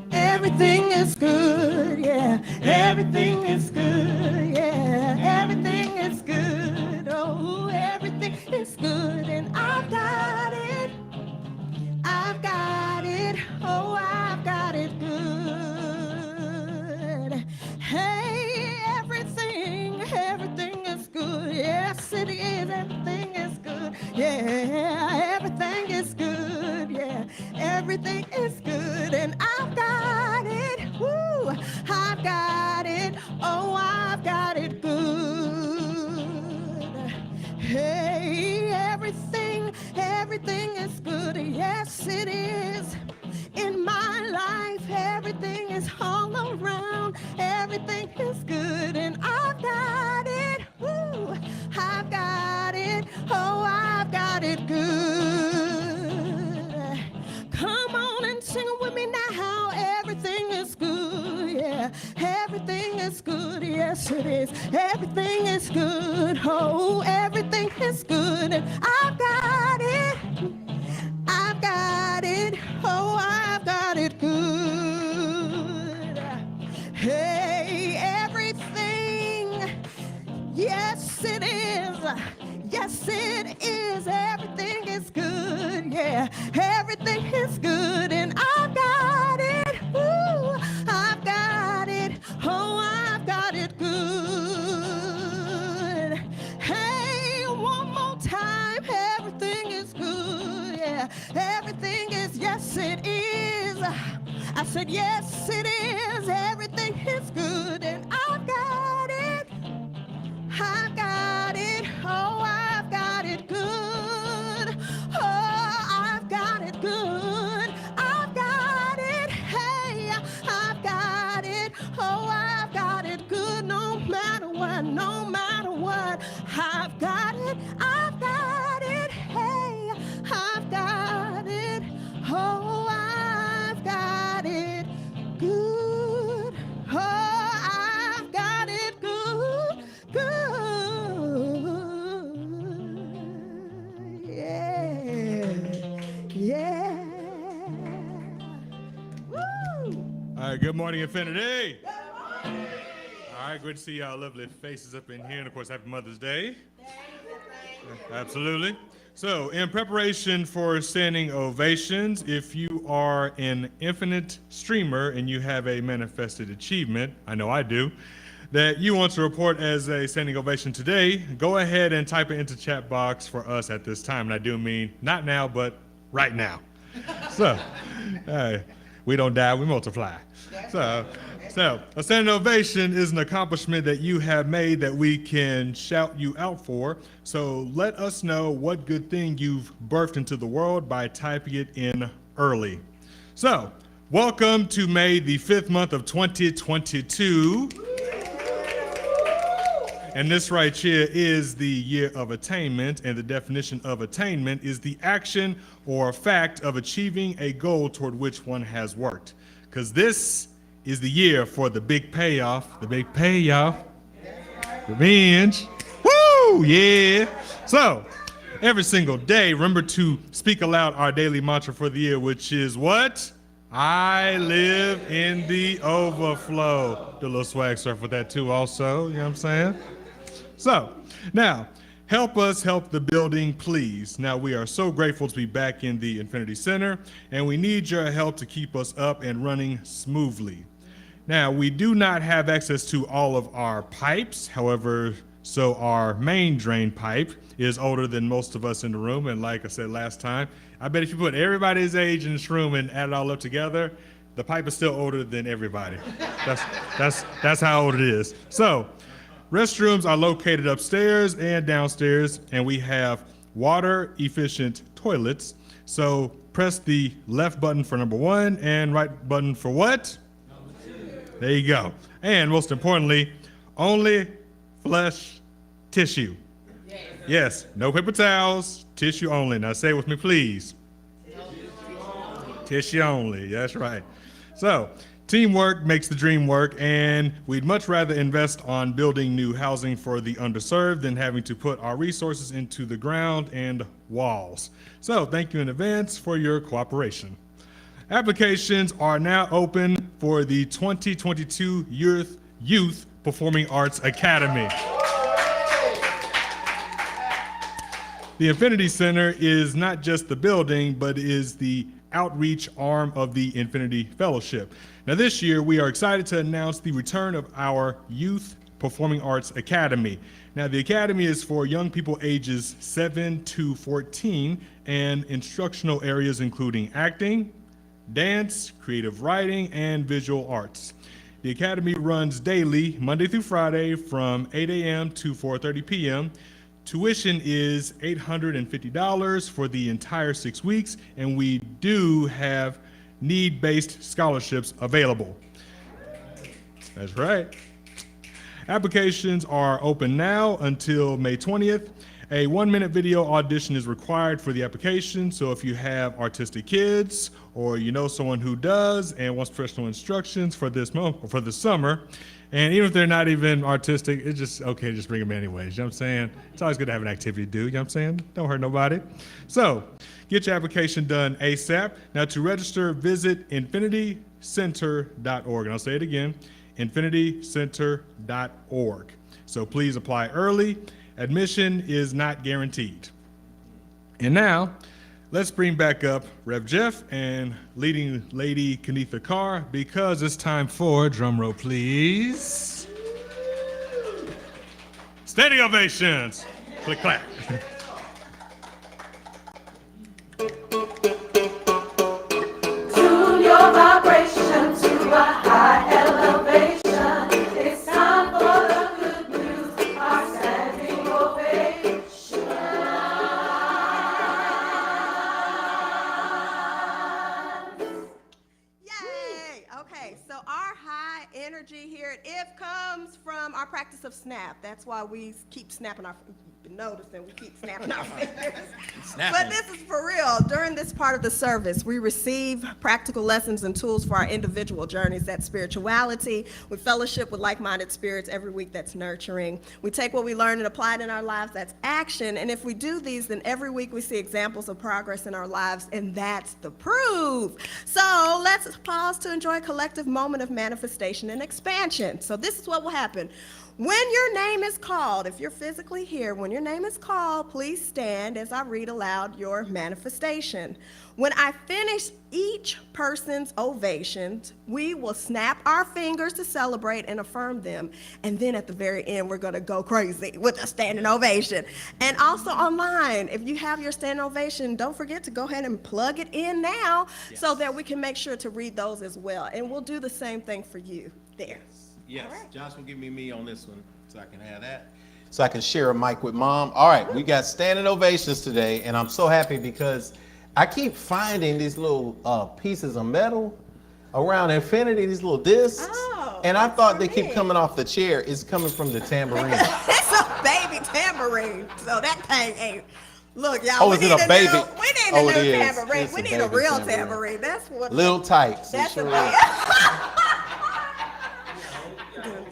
is good, yeah. Everything is good, yeah. Everything is good. Oh, everything is good, and I've got it. I've got it. Oh, I've got it good. Hey, everything is good. Yes, it is. Everything is good. Yeah, everything is good. Yeah, everything is good, and I've got it. Woo, I've got it. Oh, I've got it good. Hey, everything is good. Yes, it is. In my life, everything is all around. Everything is good, and I've got it. Woo, I've got it. Oh, I've got it good. Come on and sing it with me now. Everything is good. Yeah, everything is good. Yes, it is. Everything is good. Oh, everything is good, and I've got it. I've got it. Oh, I've got it good. Hey, everything. Yes, it is. Yes, it is. Everything is good. Yeah, everything is good, and I've got it. Ooh, I've got it. Oh, I've got it good. Hey, one more time. Everything is good. Yeah, everything is. Yes, it is. I said, yes, it is. Everything is good, and I've got it. I've got it. Oh, I've got it good. Oh, I've got it good. I've got it. Hey, I've got it. Oh, I've got it good. No matter what, no matter what. I've got it. I've got it. Hey, I've got it. Oh, I've got it good. Oh, I've got it good. Good. Yeah. Yeah. Woo. All right, good morning, Infinity. All right, good to see y'all lovely faces up in here. And of course, happy Mother's Day. Absolutely. So, in preparation for Standing Ovations, if you are an Infinite streamer and you have a manifested achievement, I know I do, that you want to report as a Standing Ovation today, go ahead and type it into chat box for us at this time. And I do mean not now, but right now. So, we don't die, we multiply. So, a standing ovation is an accomplishment that you have made that we can shout you out for. So let us know what good thing you've birthed into the world by typing it in early. So, welcome to May, the 5th month of 2022. And this right here is the Year of Attainment, and the definition of attainment is the action or fact of achieving a goal toward which one has worked. Because this is the year for the big payoff, revenge. Woo, yeah. So, every single day, remember to speak aloud our daily mantra for the year, which is what? I live in the overflow. Do a little swag surf with that too also, you know what I'm saying? So, now, help us help the building, please. Now, we are so grateful to be back in the Infinity Center, and we need your help to keep us up and running smoothly. Now, we do not have access to all of our pipes. However, so our main drain pipe is older than most of us in the room. And like I said last time, I bet if you put everybody's age in this room and add it all up together, the pipe is still older than everybody. That's how old it is. So, restrooms are located upstairs and downstairs, and we have water-efficient toilets. So press the left button for number 1 and right button for what? There you go. And most importantly, only flush tissue. Yes, no paper towels, tissue only. Now say it with me, please. Tissue only, that's right. So, teamwork makes the dream work, and we'd much rather invest on building new housing for the underserved than having to put our resources into the ground and walls. So, thank you in advance for your cooperation. Applications are now open for the 2022 Youth Performing Arts Academy. The Infinity Center is not just the building, but is the outreach arm of the Infinity Fellowship. Now this year, we are excited to announce the return of our Youth Performing Arts Academy. Now the Academy is for young people ages 7 to 14 and instructional areas including acting, dance, creative writing, and visual arts. The Academy runs daily, Monday through Friday from 8 a.m. to 4:30 p.m. Tuition is $850 for the entire 6 weeks, and we do have need-based scholarships available. That's right. Applications are open now until May 20th. A 1-minute video audition is required for the application, so if you have artistic kids or you know someone who does and wants professional instructions for this month or for the summer, and even if they're not even artistic, it's just okay to just bring them anyways, you know what I'm saying? It's always good to have an activity to do, you know what I'm saying? Don't hurt nobody. So, get your application done ASAP. Now to register, visit infinitycenter.org. And I'll say it again, infinitycenter.org. So please apply early. Admission is not guaranteed. And now, let's bring back up Rev Jeff and leading lady Kenitha Carr because it's time for, drum roll please, Standing Ovations. Click clap. Tune your vibration to a high elevation. It's time for the good news, our standing ovation. Yay! Okay, so our high energy here at IF comes from our practice of snap. That's why we keep snapping our, you've been noticing, we keep snapping our fingers. But this is for real. During this part of the service, we receive practical lessons and tools for our individual journeys. That's spirituality. We fellowship with like-minded spirits every week. That's nurturing. We take what we learn and apply it in our lives. That's action. And if we do these, then every week we see examples of progress in our lives, and that's the proof. So let's pause to enjoy a collective moment of manifestation and expansion. So this is what will happen. When your name is called, if you're physically here, when your name is called, please stand as I read aloud your manifestation. When I finish each person's ovations, we will snap our fingers to celebrate and affirm them. And then at the very end, we're gonna go crazy with a standing ovation. And also online, if you have your standing ovation, don't forget to go ahead and plug it in now so that we can make sure to read those as well. And we'll do the same thing for you there. Yes, All right. Josh will give me on this one so I can have that. So I can share a mic with Mom. All right, we got standing ovations today, and I'm so happy because I keep finding these little pieces of metal around Infinity, these little discs. Oh, and I thought they for keep me. coming off the chair. It's coming from the tambourine. It's a baby tambourine, so that thing ain't. Look, y'all. Oh, we is it need a baby? We need Oh, a it new is. tambourine. It's We a need a baby real tambourine. tambourine. That's what. Little tights. That's sure a. is.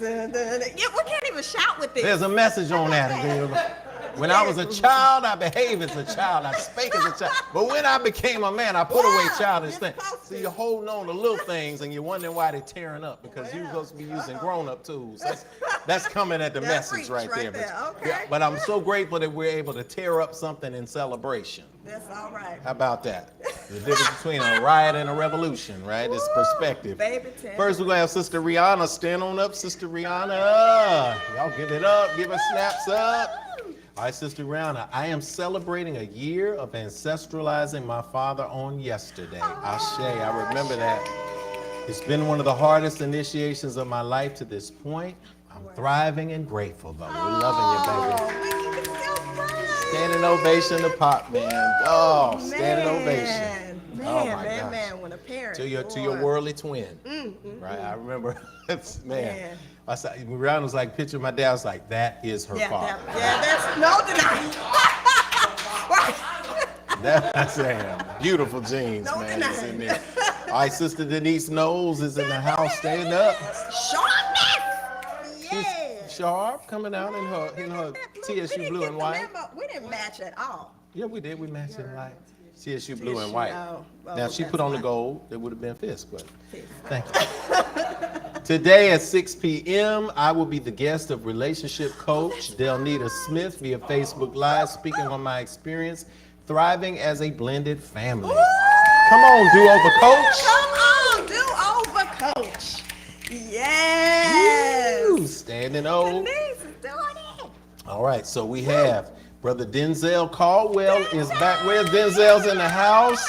Yeah, we can't even shout with this. There's a message on that. When I was a child, I behaved as a child. I spake as a child. But when I became a man, I put away childish things. So you're holding on to little things and you're wondering why they're tearing up because you're supposed to be using grown-up tools. That's coming at the message right there. Okay. Yeah, but I'm so grateful that we're able to tear up something in celebration. That's all right. How about that? The difference between a riot and a revolution, right? It's perspective. Baby, First, we're going to have Sister Rihanna. Stand on up, Sister Rihanna. Y'all give it up. Give her snaps up. All right, Sister Rihanna, I am celebrating a year of ancestralizing my father on yesterday. Ashe, I remember that. It's been one of the hardest initiations of my life to this point. I'm thriving and grateful, though. We're loving you, baby. Standing ovation to Pop, man. Oh, standing ovation. Oh my gosh. Man, when a parent. To your worldly twin. Right? I remember, man. I saw, Rihanna was like, picture my dad was like, that is her father. There's no denying. That's him. Beautiful jeans, No man. denying. It's in there. All right, Sister Denise Knowles is in the house. Stand up. Sharpness! She's Yeah. sharp, coming out in her TSU blue and white. We didn't match at all. Yeah, we did. We matched it like TSU blue and white. Oh, well, Now, she that's put on the fine. gold. It would have been fist, but thank you. Today at 6 p.m., I will be the guest of relationship coach Delnita Smith via Facebook Live, speaking on my experience thriving as a blended family. Come on, do-over coach. Come on, do-over coach. Yes. Woo, standing old. Denise is doing it. All right, so we have Brother Denzel Caldwell is back. Where's Denzel's in the house?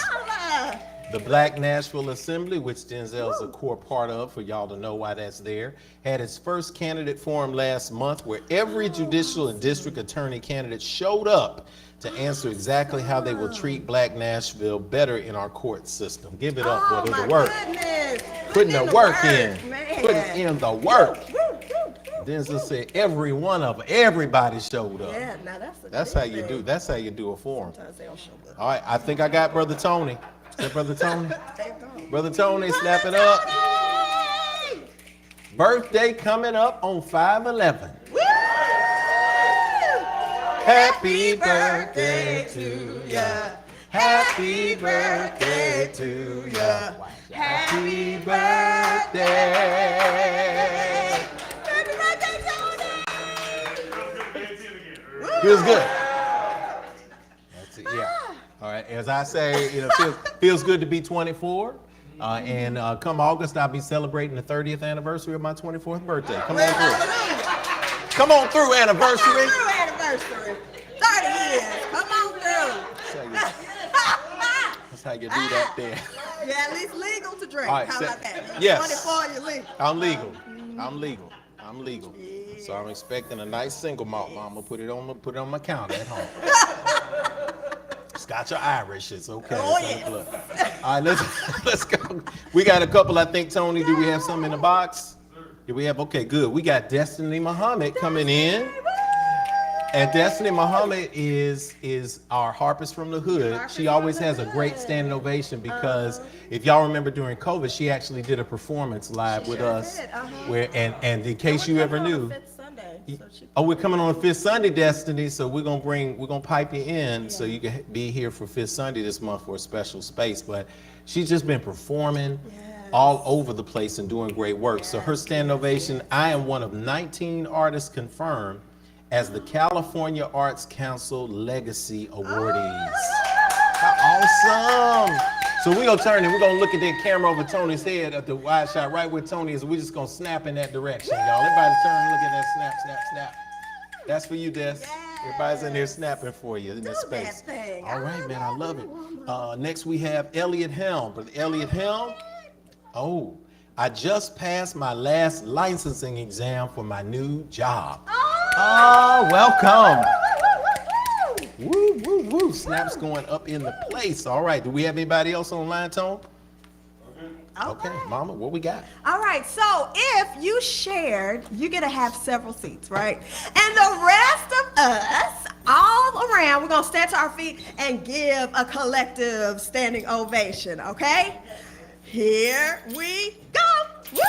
The Black Nashville Assembly, which Denzel's a core part of, for y'all to know why that's there, had its first candidate forum last month where every judicial and district attorney candidate showed up to answer exactly how they will treat Black Nashville better in our court system. Give it up, boy, there's the work. Goodness. Putting the work in. Man. Putting in the work. Denzel said everybody showed up. Yeah, now That's how you do. That's how you do a forum. Sometimes they don't show up. All right, I think I got Brother Tony. Is that Brother Tony? They don't. Brother Tony, snap it up. Birthday coming up on 5/11. Woo! Happy birthday to ya. Happy birthday to ya. Happy birthday. Happy birthday, Tony! Feels good. That's it, yeah. All right, as I say, feels good to be 24. And come August, I'll be celebrating the 30th anniversary of my 24th birthday. Come on through. Come on through, anniversary. True anniversary. 30 years. Come on through. That's how you do that there. Yeah, at least legal to drink. All right, How about that? yes. 24, you're legal. I'm legal. I'm legal. I'm legal. So I'm expecting a nice single malt. Mama, put it on my counter at home. Scotch or Irish, it's okay. Oh, It's in the yes. blood. All right, let's go. We got a couple, I think, Tony. Do we have some in the box? Do we have? Okay, good. We got Destiny Muhammad coming in. And Destiny Muhammad is our harpist from the hood. She always has a great standing ovation because if y'all remember during COVID, she actually did a performance live with us. Where and in case you ever knew. Oh, we're coming on Fifth Sunday, Destiny. So we're gonna pipe you in so you can be here for Fifth Sunday this month for a special space. But she's just been performing all over the place and doing great work. So her standing ovation, I am one of 19 artists confirmed as the California Arts Council Legacy Awardees. How awesome! So we're gonna turn and we're gonna look at that camera over Tony's head at the wide shot right where Tony is. We're just gonna snap in that direction, y'all. Everybody turn and look at that snap, snap, snap. That's for you, Des. Everybody's in there snapping for you in this space. thing. All right, man, I love it. Next we have Elliot Helm. Brother Elliot Helm. Oh, I just passed my last licensing exam for my new job. Oh, welcome. Woo, woo, woo. Snaps going up in the place. All right. Do we have anybody else online, Tone? Okay, Mama, what we got? All right, so if you shared, you're gonna have several seats, right? And the rest of us, all around, we're gonna stand to our feet and give a collective standing ovation, okay? Here we go. Woo!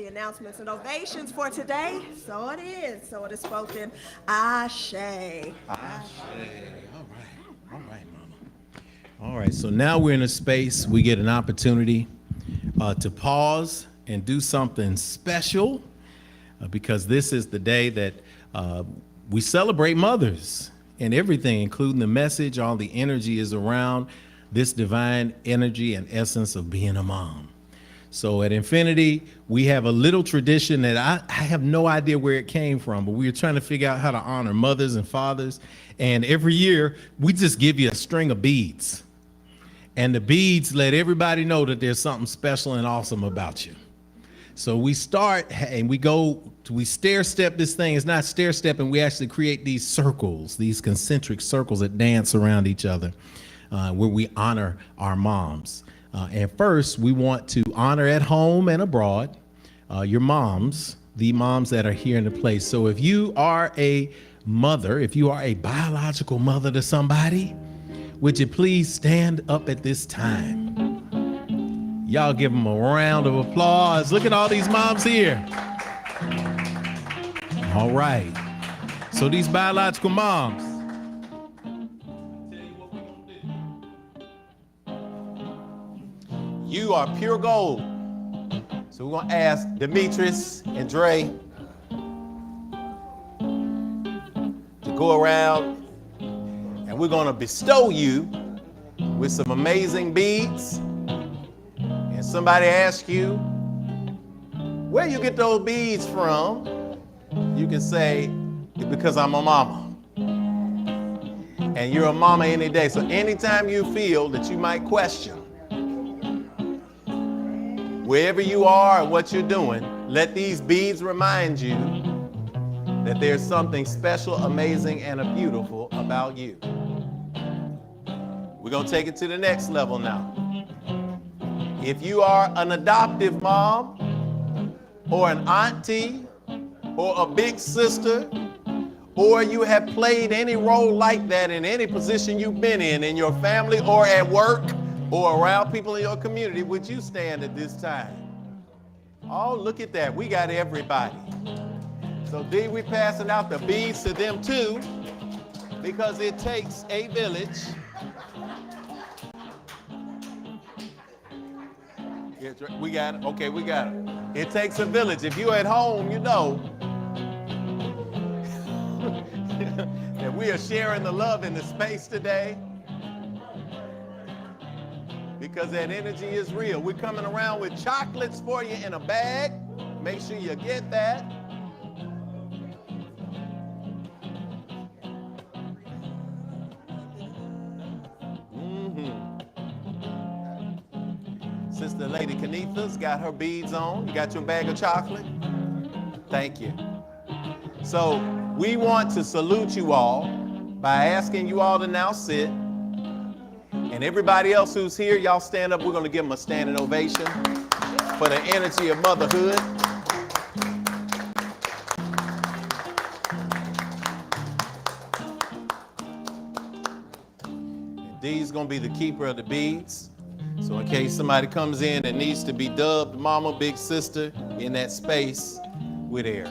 the announcements and ovations for today. So it is. So it is spoken. Ashe. All right, Mama. All right, so now we're in a space we get an opportunity to pause and do something special because this is the day that we celebrate mothers and everything, including the message. All the energy is around this divine energy and essence of being a mom. So at Infinity, we have a little tradition that I have no idea where it came from, but we were trying to figure out how to honor mothers and fathers. And every year, we just give you a string of beads. And the beads let everybody know that there's something special and awesome about you. So we start and we stair step this thing. It's not stair stepping. We actually create these circles, these concentric circles that dance around each other where we honor our moms. And first, we want to honor at home and abroad your moms, the moms that are here in the place. So if you are a mother, if you are a biological mother to somebody, would you please stand up at this time? Y'all give them a round of applause. Look at all these moms here. All right. So these biological moms. You are pure gold. So we're going to ask Demetrius and Dre to go around and we're going to bestow you with some amazing beads. And somebody asks you, where you get those beads from? You can say, it's because I'm a mama. And you're a mama any day. So anytime you feel that you might question, wherever you are and what you're doing, let these beads remind you that there's something special, amazing, and beautiful about you. We're going to take it to the next level now. If you are an adoptive mom or an auntie or a big sister, or you have played any role like that in any position you've been in your family or at work, or around people in your community, would you stand at this time? Oh, look at that. We got everybody. So D, we passing out the beads to them too, because it takes a village. We got it. Okay, we got it. It takes a village. If you're at home, you know that we are sharing the love in the space today. Because that energy is real. We're coming around with chocolates for you in a bag. Make sure you get that. Sister Lady Kenitha's got her beads on. You got your bag of chocolate? Thank you. So we want to salute you all by asking you all to now sit. And everybody else who's here, y'all stand up. We're going to give them a standing ovation for the energy of motherhood. And Dee's going to be the keeper of the beads. So in case somebody comes in that needs to be dubbed mama, big sister in that space, we're there.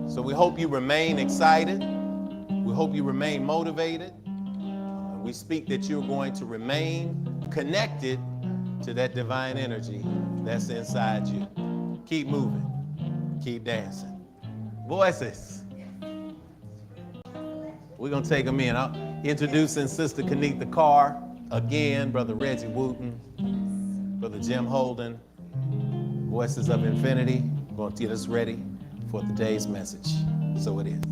So we hope you remain excited. We hope you remain motivated. We speak that you're going to remain connected to that divine energy that's inside you. Keep moving. Keep dancing. Voices. We're going to take them in. I'm introducing Sister Kenitha Carr. Again, Brother Reggie Wooten. Brother Jim Holden. Voices of Infinity. We're going to get us ready for today's message. So it is.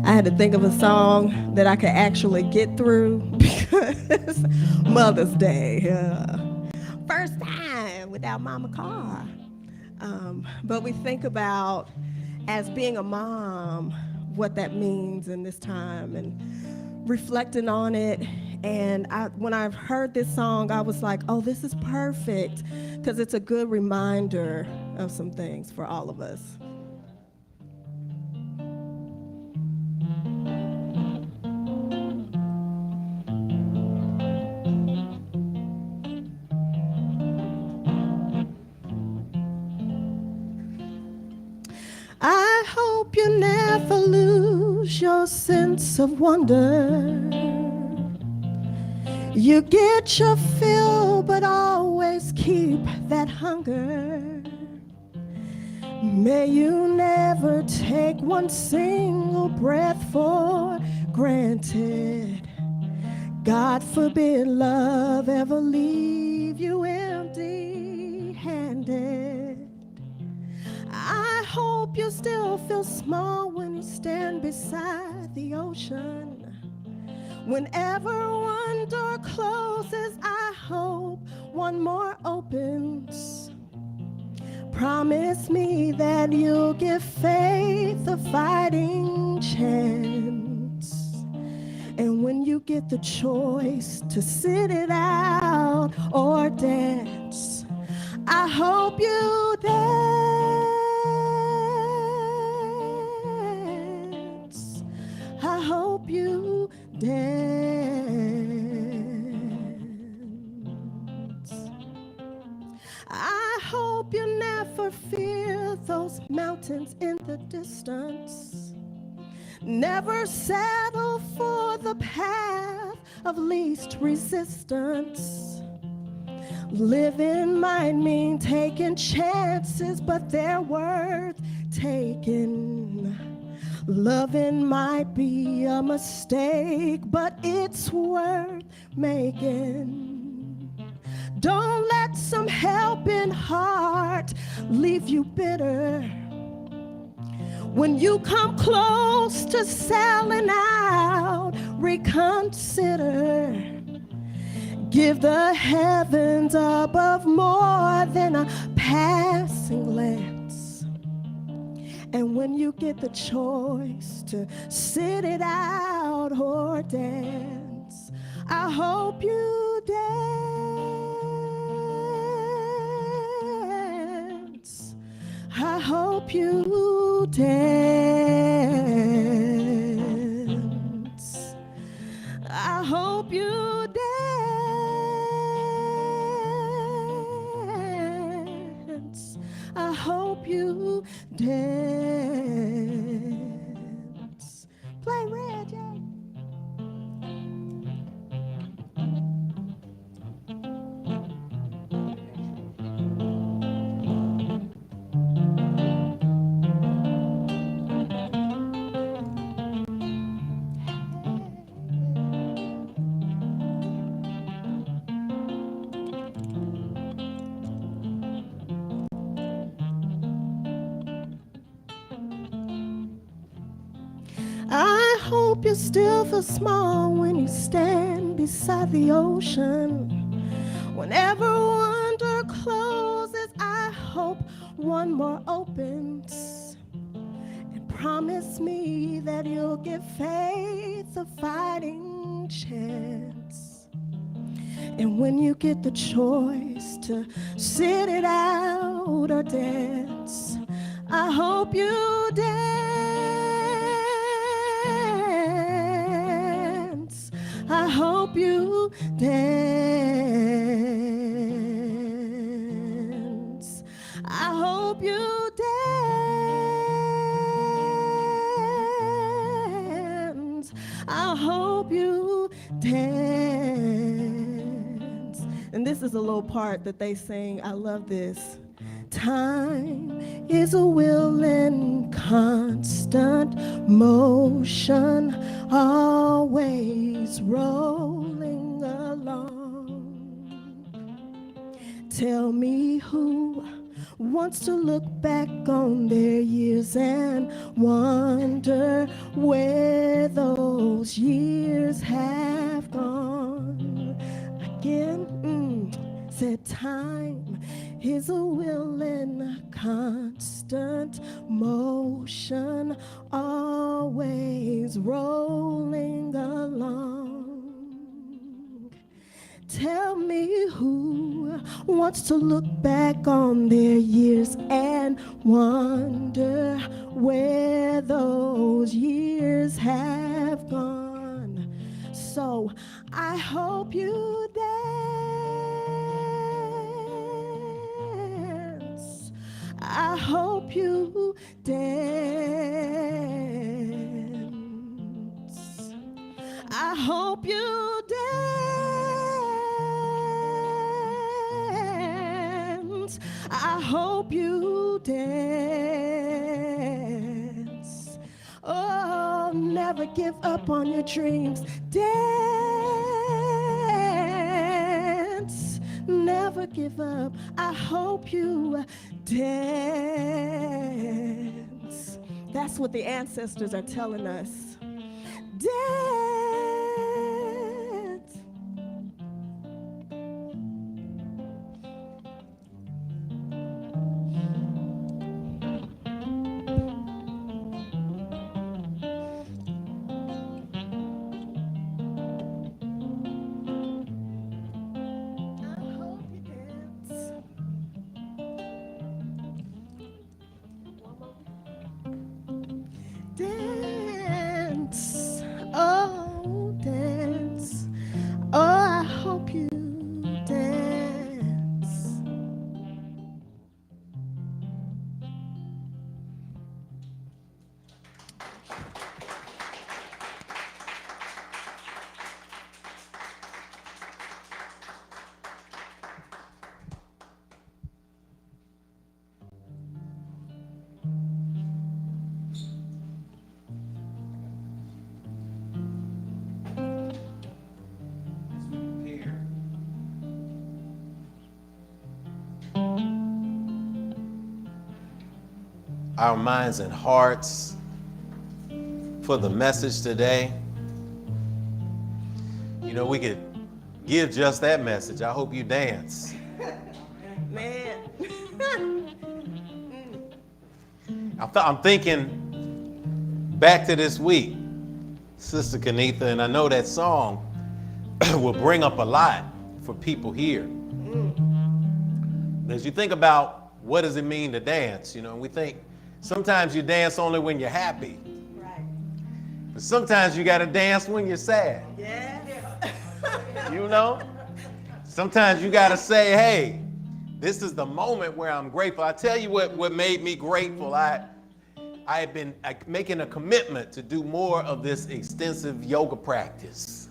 I had to think of a song that I could actually get through because Mother's Day. First time without Mama Carr. But we think about, as being a mom, what that means in this time and reflecting on it. And when I've heard this song, I was like, oh, this is perfect, because it's a good reminder of some things for all of us. sense of wonder. You get your fill, but always keep that hunger. May you never take one single breath for granted. God forbid love ever leave you empty-handed. I hope you still feel small when you stand beside the ocean. Whenever one door closes, I hope one more opens. Promise me that you'll give faith a fighting chance. And when you get the choice to sit it out or dance, I hope you dance. I hope you dance. I hope you never fear those mountains in the distance. Never settle for the path of least resistance. Living might mean taking chances, but they're worth taking. Loving might be a mistake, but it's worth making. Don't let some helping heart leave you bitter. When you come close to selling out, reconsider. Give the heavens above more than a passing glance. And when you get the choice to sit it out or dance, I hope you dance. I hope you dance. I hope you dance. I hope you dance. Play Reggie. I hope you still feel small when you stand beside the ocean. Whenever one door closes, I hope one more opens. And promise me that you'll give faith a fighting chance. And when you get the choice to sit it out or dance, I hope you dance. I hope you dance. I hope you dance. I hope you dance. And this is a little part that they sing. I love this. Time is a will in constant motion, always rolling along. Tell me who wants to look back on their years and wonder where those years have gone. Again, said time is a will in constant motion, always rolling along. Tell me who wants to look back on their years and wonder where those years have gone. So I hope you dance. I hope you dance. I hope you dance. I hope you dance. Oh, never give up on your dreams. Dance. Never give up. I hope you dance. That's what the ancestors are telling us. Dance. Dance, oh, dance. Oh, I hope you dance. Our minds and hearts for the message today. You know, we could give just that message. I hope you dance. Man. I'm thinking back to this week, Sister Kanitha, and I know that song will bring up a lot for people here. As you think about what does it mean to dance, you know, we think sometimes you dance only when you're happy. Right. But sometimes you gotta dance when you're sad. Yeah. You know? Sometimes you gotta say, hey, this is the moment where I'm grateful. I tell you what made me grateful. I have been making a commitment to do more of this extensive yoga practice.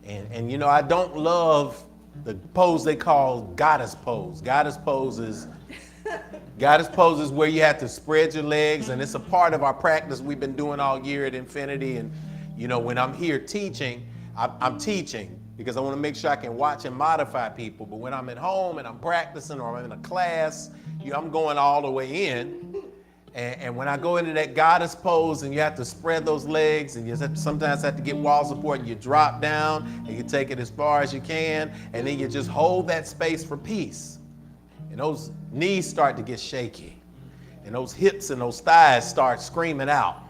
And you know, I don't love the pose they call goddess pose. Goddess pose is where you have to spread your legs, and it's a part of our practice we've been doing all year at Infinity. And you know, when I'm here teaching, I'm teaching because I want to make sure I can watch and modify people. But when I'm at home and I'm practicing or I'm in a class, you know, I'm going all the way in. And when I go into that goddess pose and you have to spread those legs and you sometimes have to get wall support and you drop down and you take it as far as you can and then you just hold that space for peace. And those knees start to get shaky and those hips and those thighs start screaming out.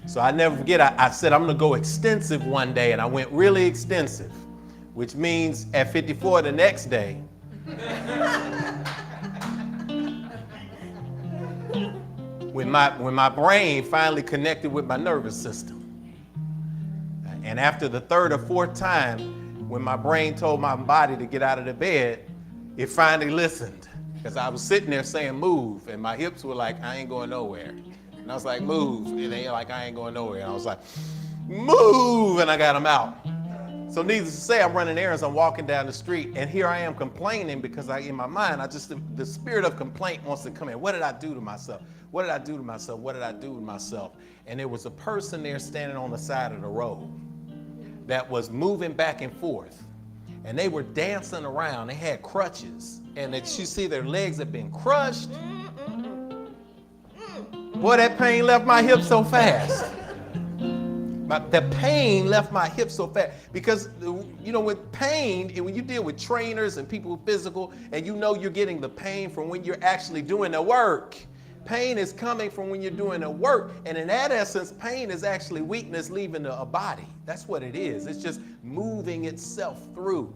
So I never forget, I said I'm gonna go extensive one day, and I went really extensive, which means at 54 the next day, when my brain finally connected with my nervous system. And after the third or fourth time, when my brain told my body to get out of the bed, it finally listened. Because I was sitting there saying move, and my hips were like, I ain't going nowhere. And I was like, move. And they like, I ain't going nowhere. And I was like, move, and I got them out. So needless to say, I'm running errands, I'm walking down the street, and here I am complaining because in my mind, the spirit of complaint wants to come in. What did I do to myself? What did I do to myself? What did I do to myself? And there was a person there standing on the side of the road that was moving back and forth. And they were dancing around. They had crutches. And that you see their legs had been crushed. Boy, that pain left my hips so fast. The pain left my hips so fast. Because, you know, with pain, and when you deal with trainers and people with physical, and you know you're getting the pain from when you're actually doing the work. Pain is coming from when you're doing the work. And in that essence, pain is actually weakness leaving a body. That's what it is. It's just moving itself through.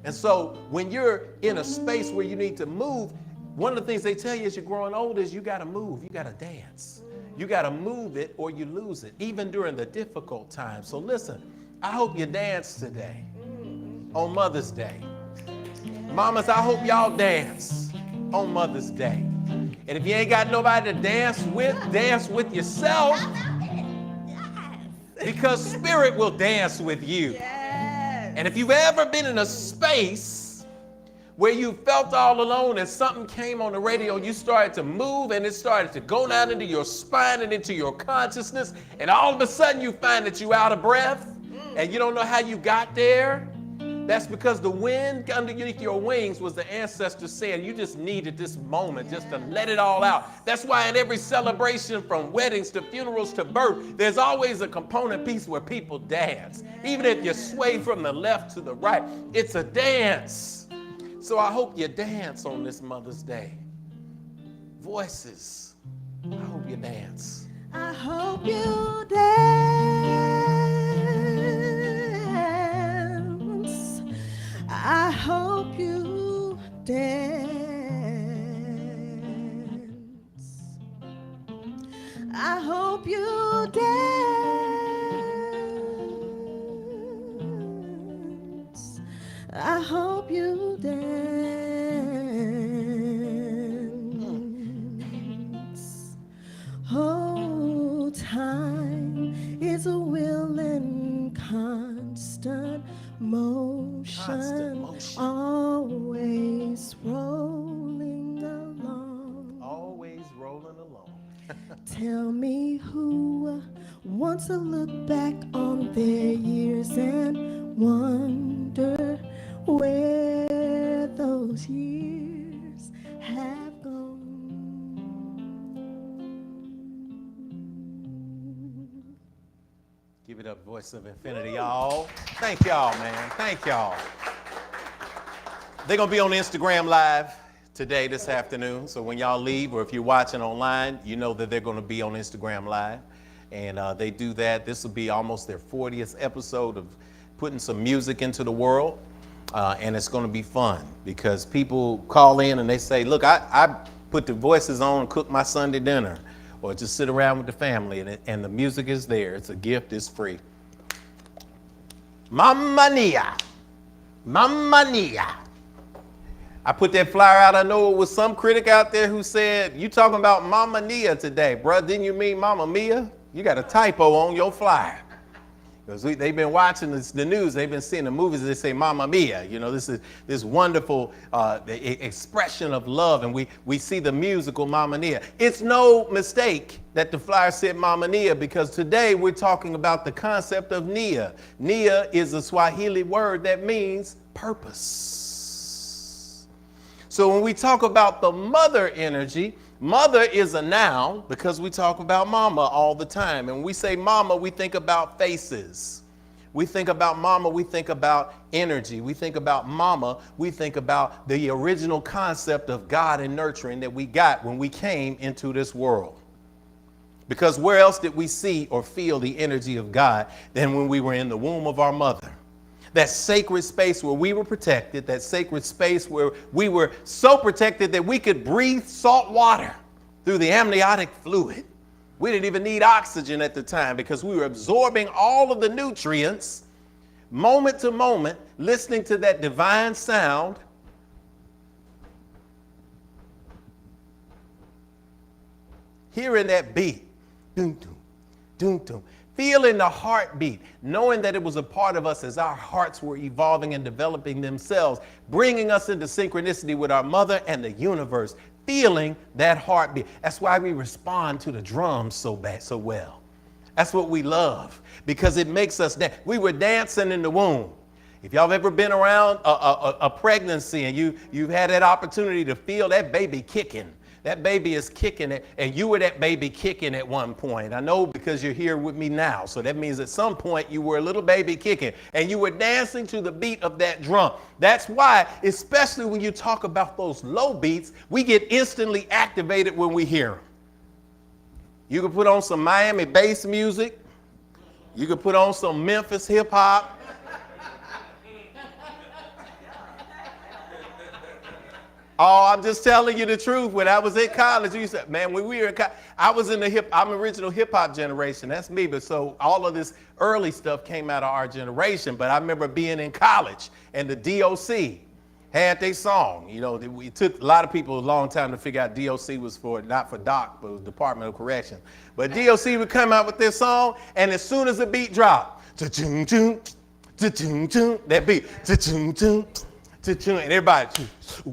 And so when you're in a space where you need to move, one of the things they tell you as you're growing older is you got to move. You got to dance. You got to move it or you lose it, even during the difficult times. So listen, I hope you dance today on Mother's Day. Mamas, I hope y'all dance on Mother's Day. And if you ain't got nobody to dance with yourself. because spirit will dance with you. Yes. And if you've ever been in a space where you felt all alone and something came on the radio, you started to move and it started to go down into your spine and into your consciousness, and all of a sudden you find that you're out of breath and you don't know how you got there, that's because the wind underneath your wings was the ancestors saying you just needed this moment just to let it all out. That's why in every celebration, from weddings to funerals to birth, there's always a component piece where people dance. Even if you sway from the left to the right, it's a dance. So I hope you dance on this Mother's Day. Voices, I hope you dance. I hope you dance. I hope you dance. I hope you dance. I hope you dance. Oh, time is a will and constant motion, always rolling along. Always rolling along. Tell me who wants to look back on their years and wonder where those years have gone. Give it up, Voice of Infinity, y'all. Thank y'all, man. Thank y'all. They're going to be on Instagram Live today, this afternoon. So when y'all leave, or if you're watching online, you know that they're going to be on Instagram Live. And they do that. This will be almost their 40th episode of putting some music into the world. And it's going to be fun because people call in and they say, look, I put the voices on and cook my Sunday dinner, or just sit around with the family, and the music is there. It's a gift. It's free. Mamma Mia. Mamma Mia. I put that flyer out. I know it was some critic out there who said, you talking about Mamma Mia today, bruh. Didn't you mean Mamma Mia? You got a typo on your flyer. Because they've been watching the news, they've been seeing the movies, they say Mamma Mia. You know, this is this wonderful expression of love, and we see the musical Mamma Mia. It's no mistake that the flyer said Mamma Mia, because today we're talking about the concept of Nia. Nia is a Swahili word that means purpose. So when we talk about the mother energy, mother is a noun because we talk about mama all the time. And when we say mama, we think about faces. We think about mama, we think about energy. We think about mama, we think about the original concept of God and nurturing that we got when we came into this world. Because where else did we see or feel the energy of God than when we were in the womb of our mother? That sacred space where we were protected, that sacred space where we were so protected that we could breathe salt water through the amniotic fluid. We didn't even need oxygen at the time because we were absorbing all of the nutrients moment to moment, listening to that divine sound. Hearing that beat, doom, doom, doom, doom. Feeling the heartbeat, knowing that it was a part of us as our hearts were evolving and developing themselves, bringing us into synchronicity with our mother and the universe, feeling that heartbeat. That's why we respond to the drums so well. That's what we love, because it makes us dance. We were dancing in the womb. If y'all have ever been around a pregnancy and you've had that opportunity to feel that baby kicking, that baby is kicking it, and you were that baby kicking at one point. I know because you're here with me now. So that means at some point you were a little baby kicking, and you were dancing to the beat of that drum. That's why, especially when you talk about those low beats, we get instantly activated when we hear them. You can put on some Miami bass music. You can put on some Memphis hip hop. Oh, I'm just telling you the truth. When I was in college, you said, man, when we were in college, I was in I'm original hip hop generation. That's me. But so all of this early stuff came out of our generation. But I remember being in college and the DOC had their song. You know, it took a lot of people a long time to figure out DOC was for, not for DOC, but it was Department of Correction. But DOC would come out with their song, and as soon as the beat dropped, that beat, and everybody,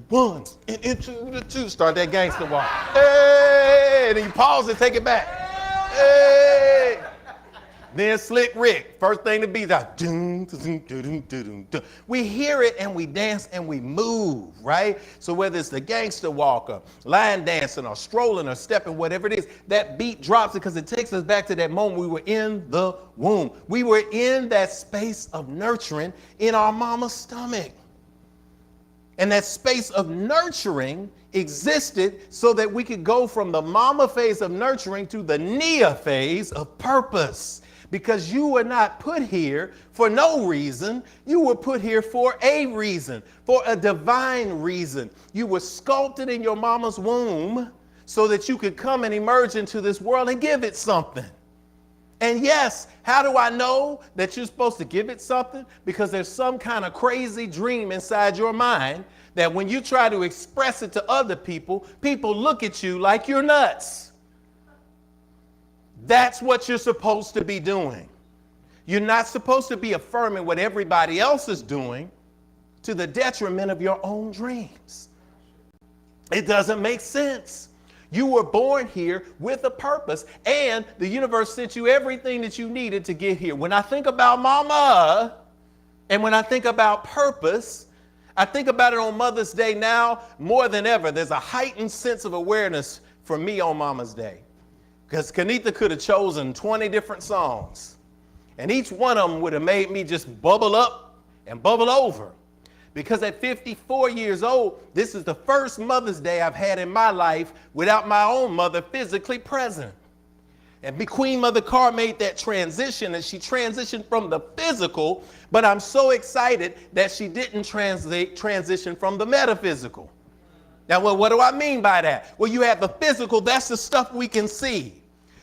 1 and 2, 2, start that gangster walk. Hey, and then you pause and take it back. Hey. Then Slick Rick, first thing to be that. We hear it and we dance and we move, right? So whether it's the gangster walker, line dancing or strolling or stepping, whatever it is, that beat drops because it takes us back to that moment we were in the womb. We were in that space of nurturing in our mama's stomach. And that space of nurturing existed so that we could go from the mama phase of nurturing to the Nia phase of purpose. Because you were not put here for no reason. You were put here for a reason, for a divine reason. You were sculpted in your mama's womb so that you could come and emerge into this world and give it something. And yes, how do I know that you're supposed to give it something? Because there's some kind of crazy dream inside your mind that when you try to express it to other people, people look at you like you're nuts. That's what you're supposed to be doing. You're not supposed to be affirming what everybody else is doing to the detriment of your own dreams. It doesn't make sense. You were born here with a purpose, and the universe sent you everything that you needed to get here. When I think about mama, and when I think about purpose, I think about it on Mother's Day now more than ever. There's a heightened sense of awareness for me on Mama's Day. Because Kanitha could have chosen 20 different songs, and each one of them would have made me just bubble up and bubble over. Because at 54 years old, this is the first Mother's Day I've had in my life without my own mother physically present. And Queen Mother Carr made that transition, and she transitioned from the physical, but I'm so excited that she didn't transition from the metaphysical. Now, well, what do I mean by that? Well, you have the physical, that's the stuff we can see.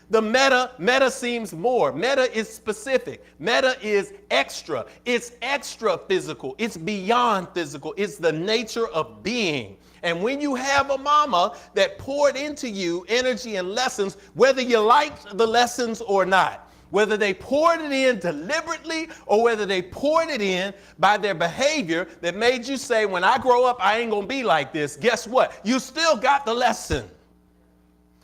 The meta seems more. Meta is specific. Meta is extra. It's extra physical. It's beyond physical. It's the nature of being. And when you have a mama that poured into you energy and lessons, whether you liked the lessons or not, whether they poured it in deliberately or whether they poured it in by their behavior that made you say, when I grow up, I ain't gonna be like this. Guess what? You still got the lesson.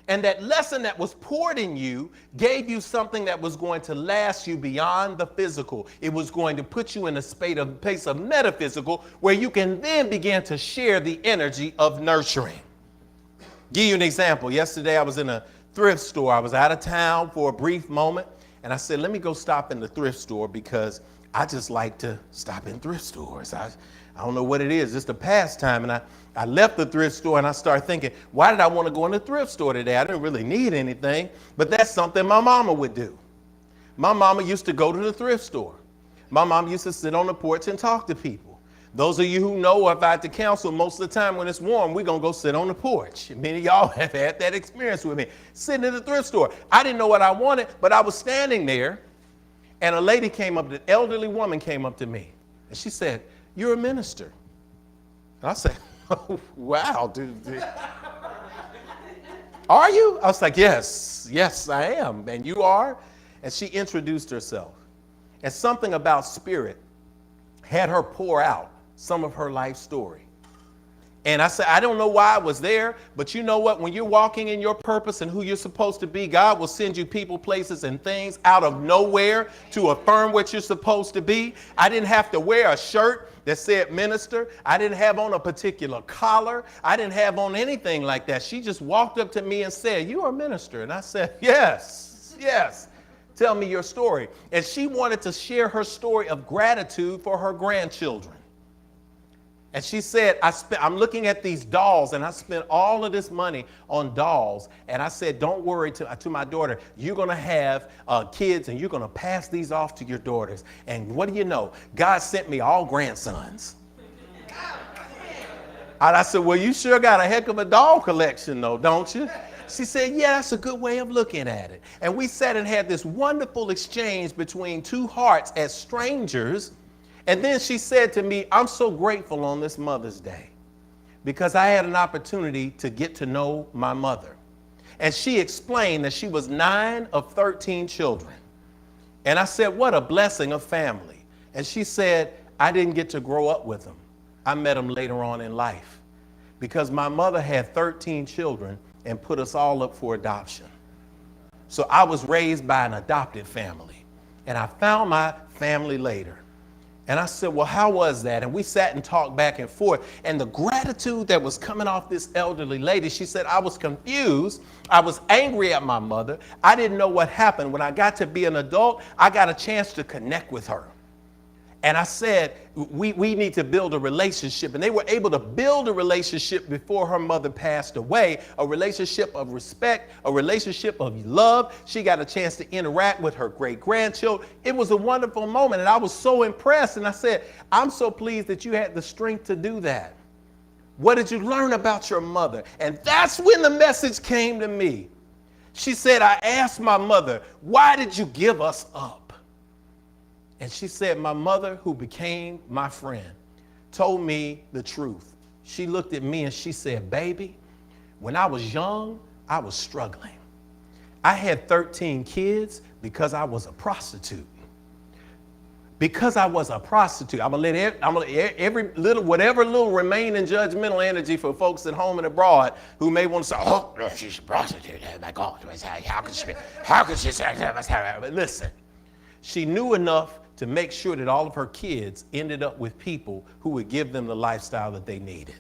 And that lesson that was poured in you gave you something that was going to last you beyond the physical. It was going to put you in a space of metaphysical where you can then begin to share the energy of nurturing. Give you an example. Yesterday I was in a thrift store. I was out of town for a brief moment. And I said, let me go stop in the thrift store because I just like to stop in thrift stores. I don't know what it is, just a pastime. And I left the thrift store and I started thinking, why did I want to go in the thrift store today? I didn't really need anything, but that's something my mama would do. My mama used to go to the thrift store. My mom used to sit on the porch and talk to people. Those of you who know, if I at the council, most of the time when it's warm, we're going to go sit on the porch. Many of y'all have had that experience with me, sitting in the thrift store. I didn't know what I wanted, but I was standing there, and a lady came up, an elderly woman came up to me, and she said, "You're a minister." And I said, "Oh, wow, dude. Are you?" I was like, yes, I am. And you are? And she introduced herself. And something about spirit had her pour out some of her life story. And I said, I don't know why I was there, but you know what? When you're walking in your purpose and who you're supposed to be, God will send you people, places, and things out of nowhere to affirm what you're supposed to be. I didn't have to wear a shirt that said minister. I didn't have on a particular collar. I didn't have on anything like that. She just walked up to me and said, "You are a minister." And I said, yes. Tell me your story. And she wanted to share her story of gratitude for her grandchildren. And she said, I'm looking at these dolls, and I spent all of this money on dolls. And I said, don't worry, to my daughter, you're going to have kids, and you're going to pass these off to your daughters. And what do you know? God sent me all grandsons. And I said, well, you sure got a heck of a doll collection, though, don't you? She said, yeah, that's a good way of looking at it. And we sat and had this wonderful exchange between two hearts as strangers. And then she said to me, I'm so grateful on this Mother's Day because I had an opportunity to get to know my mother. And she explained that she was 9 of 13 children. And I said, what a blessing of family. And she said, I didn't get to grow up with them. I met them later on in life because my mother had 13 children and put us all up for adoption. So I was raised by an adopted family, and I found my family later. And I said, well, how was that? And we sat and talked back and forth. And the gratitude that was coming off this elderly lady, she said, I was confused. I was angry at my mother. I didn't know what happened. When I got to be an adult, I got a chance to connect with her. And I said, we need to build a relationship. And they were able to build a relationship before her mother passed away, a relationship of respect, a relationship of love. She got a chance to interact with her great-grandchildren. It was a wonderful moment. And I was so impressed. And I said, I'm so pleased that you had the strength to do that. What did you learn about your mother? And that's when the message came to me. She said, I asked my mother, why did you give us up? And she said, my mother, who became my friend, told me the truth. She looked at me and she said, baby, when I was young, I was struggling. I had 13 kids because I was a prostitute. Because I was a prostitute, I'm gonna let every little, whatever little remaining judgmental energy for folks at home and abroad who may want to say, oh, no, she's a prostitute. Oh my God, how could she say that? But listen, she knew enough to make sure that all of her kids ended up with people who would give them the lifestyle that they needed.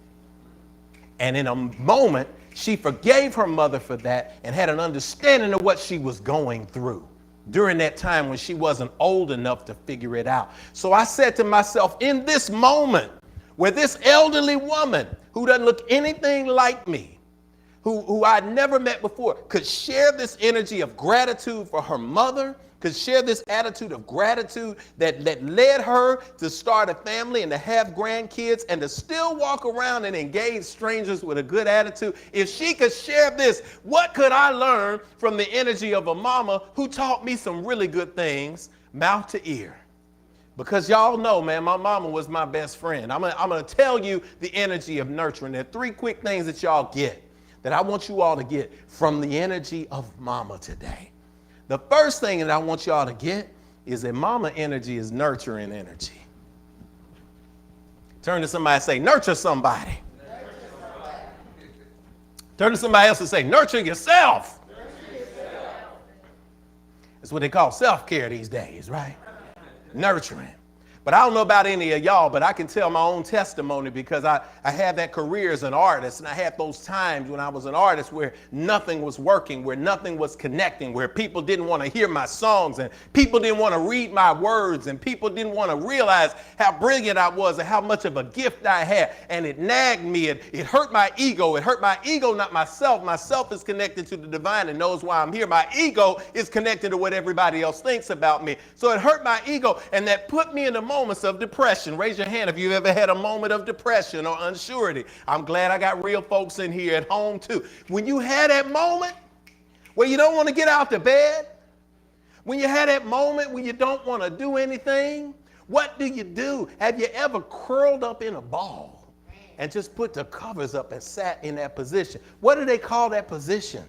And in a moment, she forgave her mother for that and had an understanding of what she was going through during that time when she wasn't old enough to figure it out. So I said to myself, in this moment where this elderly woman who doesn't look anything like me, who I'd never met before, could share this energy of gratitude for her mother, could share this attitude of gratitude that led her to start a family and to have grandkids and to still walk around and engage strangers with a good attitude. If she could share this, what could I learn from the energy of a mama who taught me some really good things, mouth to ear? Because y'all know, man, my mama was my best friend. I'm gonna tell you the energy of nurturing. There are 3 quick things that y'all get, that I want you all to get from the energy of mama today. The first thing that I want y'all to get is that mama energy is nurturing energy. Turn to somebody and say, nurture somebody. Turn to somebody else and say, nurture yourself. That's what they call self-care these days, right? Nurturing. But I don't know about any of y'all, but I can tell my own testimony because I had that career as an artist, and I had those times when I was an artist where nothing was working, where nothing was connecting, where people didn't want to hear my songs and people didn't want to read my words and people didn't want to realize how brilliant I was and how much of a gift I had. And it nagged me. It hurt my ego. It hurt my ego, not myself. Myself is connected to the divine and knows why I'm here. My ego is connected to what everybody else thinks about me. So it hurt my ego, and that put me in a moments of depression. Raise your hand if you've ever had a moment of depression or unsurety. I'm glad I got real folks in here at home too. When you had that moment where you don't want to get out the bed, when you had that moment when you don't want to do anything, what do? Have you ever curled up in a ball and just put the covers up and sat in that position? What do they call that position?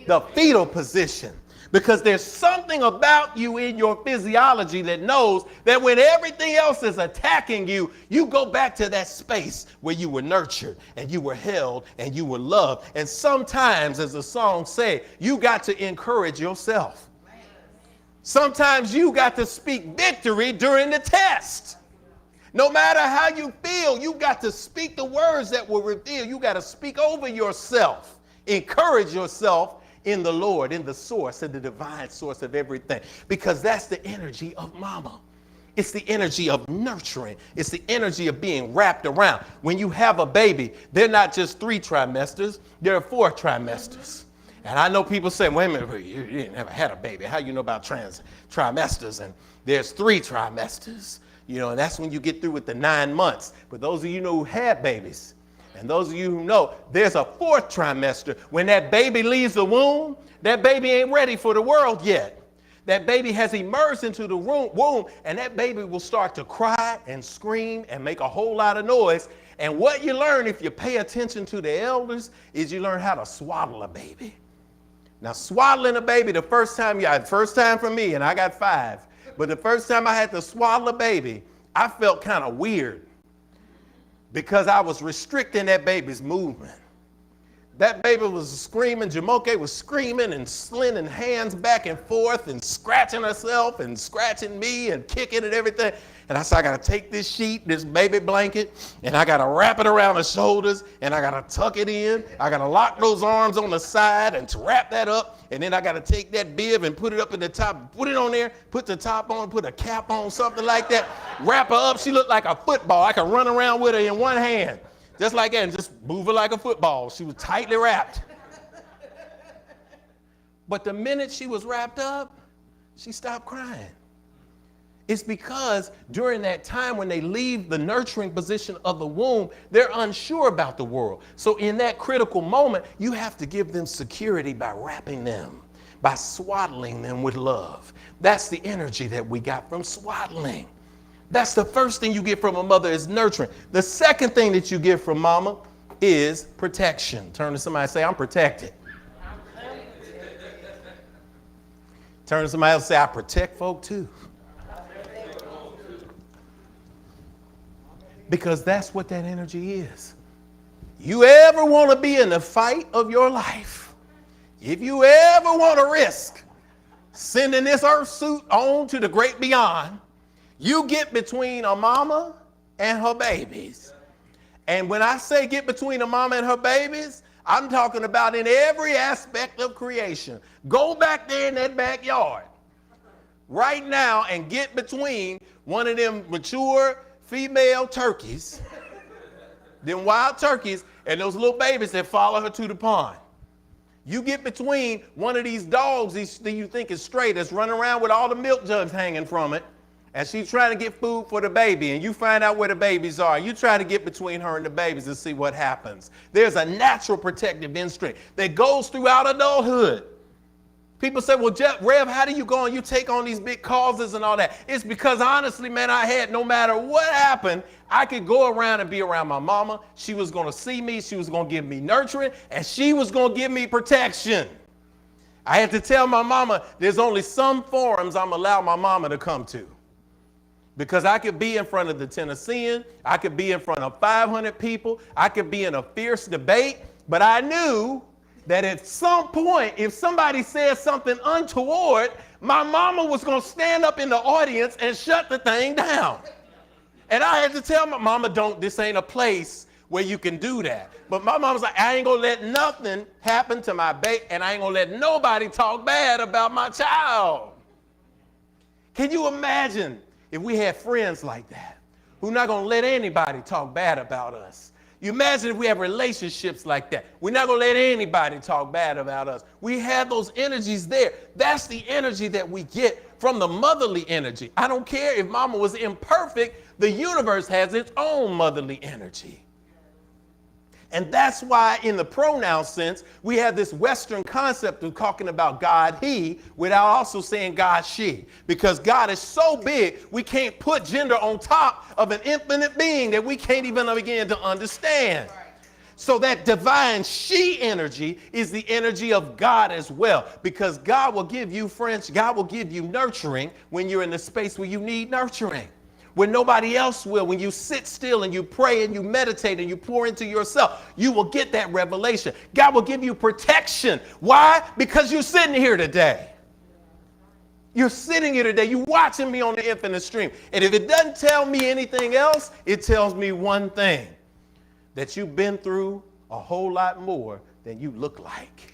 The fetal position. Because there's something about you in your physiology that knows that when everything else is attacking you, you go back to that space where you were nurtured and you were held and you were loved. And sometimes, as the song says, you got to encourage yourself. Sometimes you got to speak victory during the test. No matter how you feel, you got to speak the words that will reveal. You got to speak over yourself. Encourage yourself in the Lord, in the source, in the divine source of everything. Because that's the energy of mama. It's the energy of nurturing. It's the energy of being wrapped around. When you have a baby, they're not just 3 trimesters, there are 4 trimesters. And I know people say, wait a minute, you never had a baby. How you know about trimesters? And there's 3 trimesters. You know, and that's when you get through with the 9 months. But those of you who had babies, and those of you who know, there's a 4th trimester. When that baby leaves the womb, that baby ain't ready for the world yet. That baby has emerged into the womb, and that baby will start to cry and scream and make a whole lot of noise. And what you learn if you pay attention to the elders is you learn how to swaddle a baby. Now, swaddling a baby, the first time for me, and I got 5, but the first time I had to swaddle a baby, I felt kind of weird because I was restricting that baby's movement. That baby was screaming, Jamoke was screaming and slinging hands back and forth and scratching herself and scratching me and kicking and everything. And I said, I got to take this sheet, this baby blanket, and I got to wrap it around the shoulders, and I got to tuck it in. I got to lock those arms on the side and to wrap that up. And then I got to take that bib and put it up in the top, put it on there, put the top on, put a cap on, something like that. Wrap her up. She looked like a football. I could run around with her in one hand. Just like that, and just move her like a football. She was tightly wrapped. But the minute she was wrapped up, she stopped crying. It's because during that time when they leave the nurturing position of the womb, they're unsure about the world. So in that critical moment, you have to give them security by wrapping them, by swaddling them with love. That's the energy that we got from swaddling. That's the first thing you get from a mother is nurturing. The second thing that you get from mama is protection. Turn to somebody and say, I'm protected. Turn to somebody else and say, I protect folk too. Because that's what that energy is. You ever want to be in the fight of your life, if you ever want to risk sending this earth suit on to the great beyond, you get between a mama and her babies. And when I say get between a mama and her babies, I'm talking about in every aspect of creation. Go back there in that backyard right now and get between one of them mature female turkeys, them wild turkeys, and those little babies that follow her to the pond. You get between one of these dogs that you think is straight that's running around with all the milk jugs hanging from it, and she's trying to get food for the baby, and you find out where the babies are. You try to get between her and the babies and see what happens. There's a natural protective instinct that goes throughout adulthood. People say, well, Rev, how do you go and you take on these big causes and all that? It's because honestly, man, I had no matter what happened, I could go around and be around my mama. She was going to see me. She was going to give me nurturing, and she was going to give me protection. I had to tell my mama there's only some forums I'm allowed my mama to come to. Because I could be in front of the Tennessean, I could be in front of 500 people, I could be in a fierce debate, but I knew that at some point, if somebody said something untoward, my mama was going to stand up in the audience and shut the thing down. And I had to tell my mama, this ain't a place where you can do that. But my mama was like, I ain't going to let nothing happen to my baby, and I ain't going to let nobody talk bad about my child. Can you imagine if we had friends like that, who are not going to let anybody talk bad about us? You imagine if we have relationships like that. We're not going to let anybody talk bad about us. We have those energies there. That's the energy that we get from the motherly energy. I don't care if mama was imperfect. The universe has its own motherly energy. And that's why in the pronoun sense, we have this Western concept of talking about God, he, without also saying God, she. Because God is so big, we can't put gender on top of an infinite being that we can't even begin to understand. Right. So that divine she energy is the energy of God as well. Because God will give you, friends, God will give you nurturing when you're in the space where you need nurturing. When nobody else will. When you sit still and you pray and you meditate and you pour into yourself, you will get that revelation. God will give you protection. Why? Because you're sitting here today. You're sitting here today. You're watching me on the Infinite Stream. And if it doesn't tell me anything else, it tells me one thing, that you've been through a whole lot more than you look like.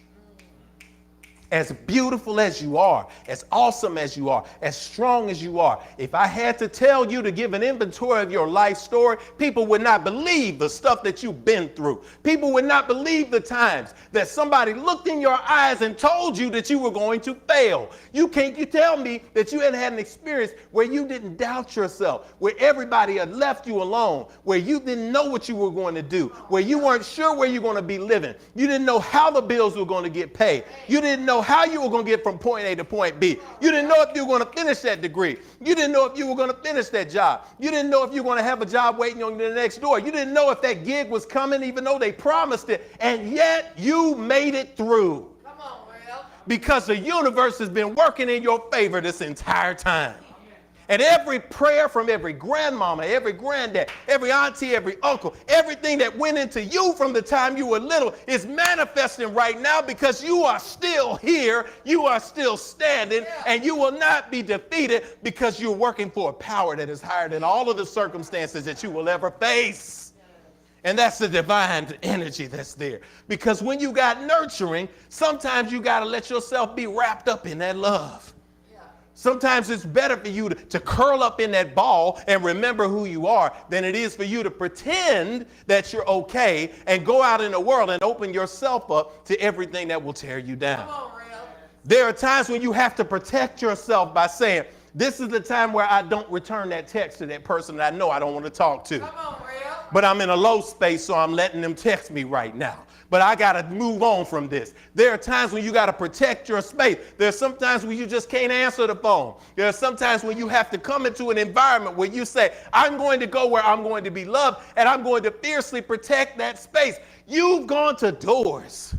As beautiful as you are, as awesome as you are, as strong as you are, if I had to tell you to give an inventory of your life story, people would not believe the stuff that you've been through. People would not believe the times that somebody looked in your eyes and told you that you were going to fail. You tell me that you hadn't had an experience where you didn't doubt yourself, where everybody had left you alone, where you didn't know what you were going to do, where you weren't sure where you're going to be living. You didn't know how the bills were going to get paid. You didn't know know how you were going to get from point A to point B. You didn't know if you were going to finish that degree. You didn't know if you were going to finish that job. You didn't know if you were going to have a job waiting on you the next door. You didn't know if that gig was coming, even though they promised it. And yet you made it through. Come on, Will. Because the universe has been working in your favor this entire time. And every prayer from every grandmama, every granddad, every auntie, every uncle, everything that went into you from the time you were little is manifesting right now because you are still here, you are still standing, and you will not be defeated because you're working for a power that is higher than all of the circumstances that you will ever face. And that's the divine energy that's there. Because when you got nurturing, sometimes you got to let yourself be wrapped up in that love. Sometimes it's better for you to curl up in that ball and remember who you are than it is for you to pretend that you're okay and go out in the world and open yourself up to everything that will tear you down. There are times when you have to protect yourself by saying, this is the time where I don't return that text to that person that I know I don't want to talk to. But I'm in a low space, so I'm letting them text me right now. But I got to move on from this. There are times when you got to protect your space. There's sometimes when you just can't answer the phone. There are sometimes when you have to come into an environment where you say, I'm going to go where I'm going to be loved, and I'm going to fiercely protect that space. You've gone to doors,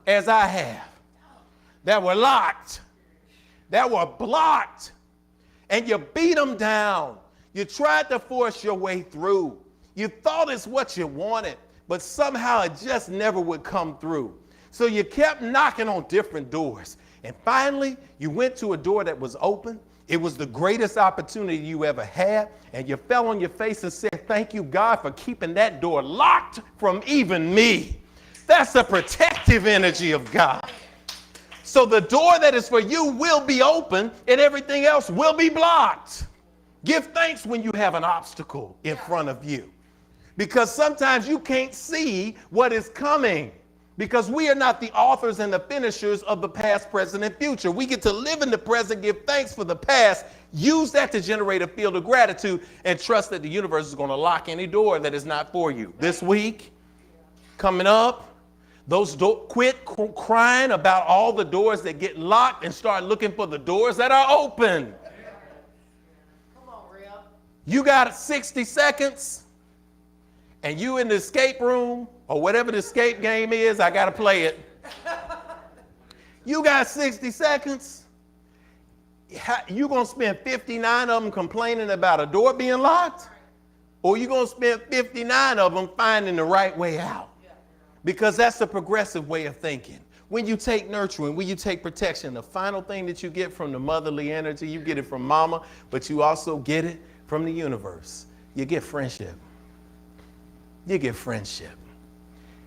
as I have, that were locked, that were blocked, and you beat them down. You tried to force your way through. You thought it's what you wanted, but somehow it just never would come through. So you kept knocking on different doors. And finally, you went to a door that was open. It was the greatest opportunity you ever had. And you fell on your face and said, thank you, God, for keeping that door locked from even me. That's the protective energy of God. So the door that is for you will be open and everything else will be blocked. Give thanks when you have an obstacle in front of you. Because sometimes you can't see what is coming. Because we are not the authors and the finishers of the past, present, and future. We get to live in the present, give thanks for the past, use that to generate a field of gratitude, and trust that the universe is going to lock any door that is not for you. This week, coming up, quit crying about all the doors that get locked and start looking for the doors that are open. Come on, Real. You got 60 seconds. And you in the escape room, or whatever the escape game is, I got to play it. You got 60 seconds. You going to spend 59 of them complaining about a door being locked? Or you going to spend 59 of them finding the right way out? Because that's a progressive way of thinking. When you take nurturing, when you take protection, the final thing that you get from the motherly energy, you get it from mama, but you also get it from the universe. You get friendship. You get friendship.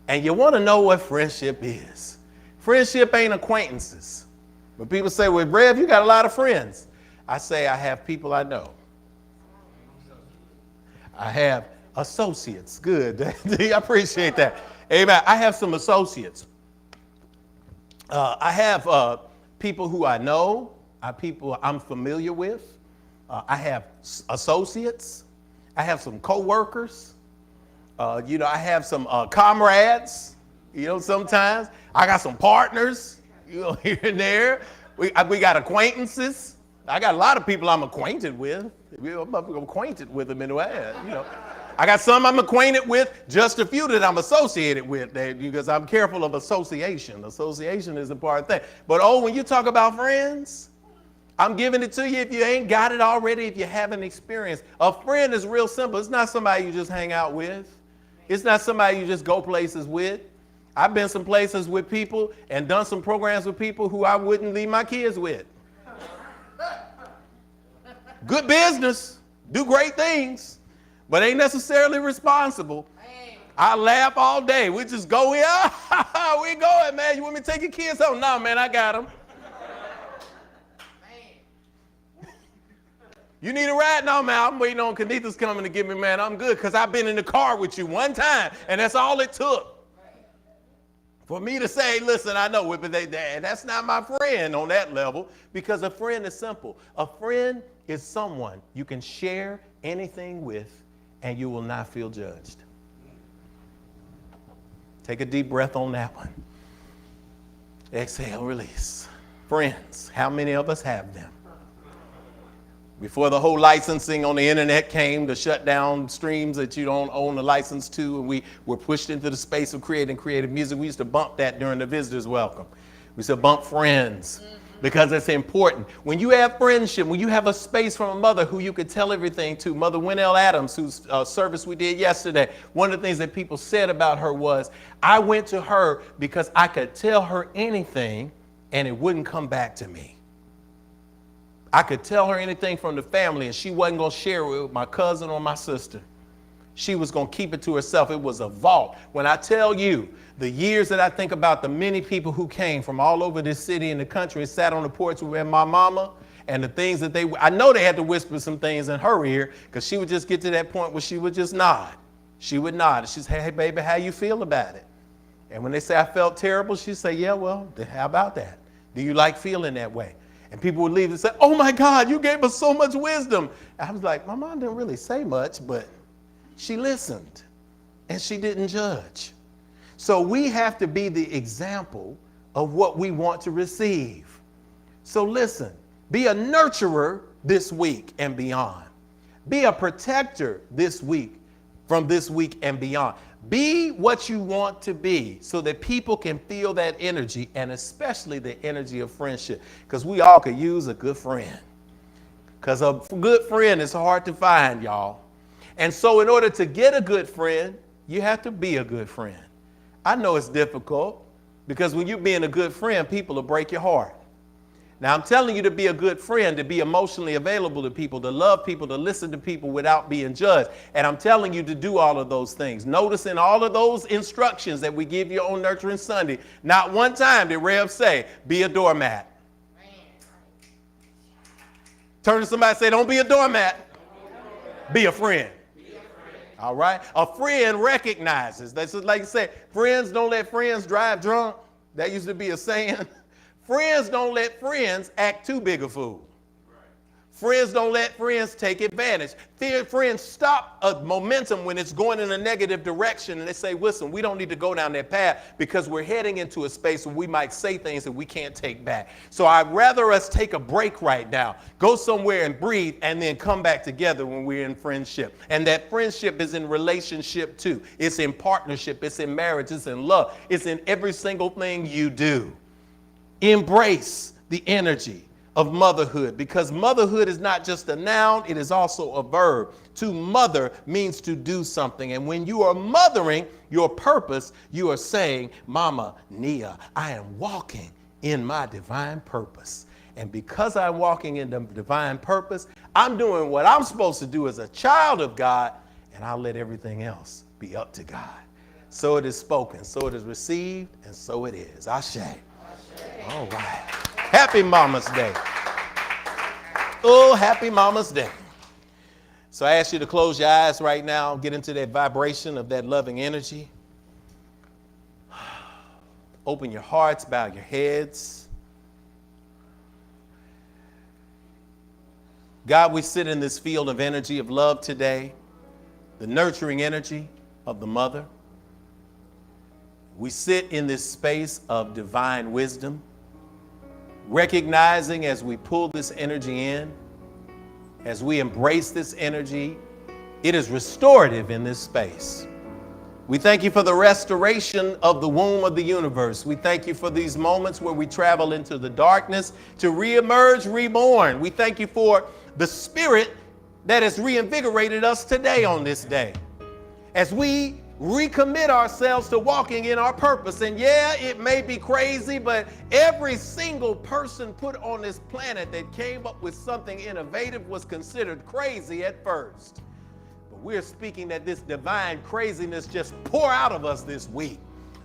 And you want to know what friendship is. Friendship ain't acquaintances. But people say, well, Rev, you got a lot of friends. I say I have people I know. I have associates. Good. I appreciate that. Amen. I have some associates. I have people who I know, people I'm familiar with. I have associates. I have some coworkers. I have some comrades, sometimes. I got some partners, here and there. We got acquaintances. I got a lot of people I'm acquainted with. I'm acquainted with them in a way, I got some I'm acquainted with, just a few that I'm associated with, because I'm careful of association. Association is a part thing. But when you talk about friends, I'm giving it to you if you ain't got it already, if you haven't experienced. A friend is real simple. It's not somebody you just hang out with. It's not somebody you just go places with. I've been some places with people and done some programs with people who I wouldn't leave my kids with. Good business, do great things, but ain't necessarily responsible. I laugh all day. We just go in. We going, man. You want me to take your kids home? No, man, I got them. You need a ride? No, man, I'm waiting on Kanitha's coming to get me, man. I'm good because I've been in the car with you one time, and that's all it took for me to say, listen, I know, but that's not my friend on that level, because a friend is simple. A friend is someone you can share anything with, and you will not feel judged. Take a deep breath on that one. Exhale, release. Friends, how many of us have them? Before the whole licensing on the internet came to shut down streams that you don't own the license to, and we were pushed into the space of creating creative music, we used to bump that during the visitors welcome. We used to bump friends because it's important. When you have friendship, when you have a space from a mother who you could tell everything to, Mother Winnie Adams, whose service we did yesterday, one of the things that people said about her was, I went to her because I could tell her anything and it wouldn't come back to me. I could tell her anything from the family and she wasn't going to share it with my cousin or my sister. She was going to keep it to herself. It was a vault. When I tell you the years that I think about the many people who came from all over this city and the country and sat on the porch with my mama and the things that I know they had to whisper some things in her ear because she would just get to that point where she would just nod. She would nod and she'd say, hey, baby, how you feel about it? And when they say I felt terrible, she'd say, yeah, well, how about that? Do you like feeling that way? And people would leave and say, oh my God, you gave us so much wisdom. I was like, my mom didn't really say much, but she listened and she didn't judge. So we have to be the example of what we want to receive. So listen, be a nurturer this week and beyond. Be a protector this week, from this week and beyond. Be what you want to be so that people can feel that energy, and especially the energy of friendship, because we all could use a good friend. Because a good friend is hard to find, y'all. And so in order to get a good friend, you have to be a good friend. I know it's difficult because when you're being a good friend, people will break your heart. Now, I'm telling you to be a good friend, to be emotionally available to people, to love people, to listen to people without being judged. And I'm telling you to do all of those things. Notice in all of those instructions that we give you on Nurturing Sunday, not one time did Rev say, be a doormat. Turn to somebody and say, don't be a doormat. Be a friend. All right? A friend recognizes. That's just like you say, friends don't let friends drive drunk. That used to be a saying. Friends don't let friends act too big a fool. Friends don't let friends take advantage. Friends stop a momentum when it's going in a negative direction and they say, listen, we don't need to go down that path because we're heading into a space where we might say things that we can't take back. So I'd rather us take a break right now, go somewhere and breathe, and then come back together when we're in friendship. And that friendship is in relationship too. It's in partnership. It's in marriage. It's in love. It's in every single thing you do. Embrace the energy of motherhood, because motherhood is not just a noun, it is also a verb. To mother means to do something. And when you are mothering your purpose, you are saying, Mama Nia, I am walking in my divine purpose. And because I'm walking in the divine purpose, I'm doing what I'm supposed to do as a child of God, and I'll let everything else be up to God. So it is spoken, so it is received, and so it is. Ashe. All right. Happy Mama's Day. Oh, happy Mama's Day. So I ask you to close your eyes right now, get into that vibration of that loving energy. Open your hearts, bow your heads. God, we sit in this field of energy of love today, the nurturing energy of the mother. We sit in this space of divine wisdom, recognizing as we pull this energy in, as we embrace this energy, it is restorative in this space. We thank you for the restoration of the womb of the universe. We thank you for these moments where we travel into the darkness to reemerge reborn. We thank you for the spirit that has reinvigorated us today on this day. As we recommit ourselves to walking in our purpose. And yeah, it may be crazy, but every single person put on this planet that came up with something innovative was considered crazy at first. But we're speaking that this divine craziness just pour out of us this week,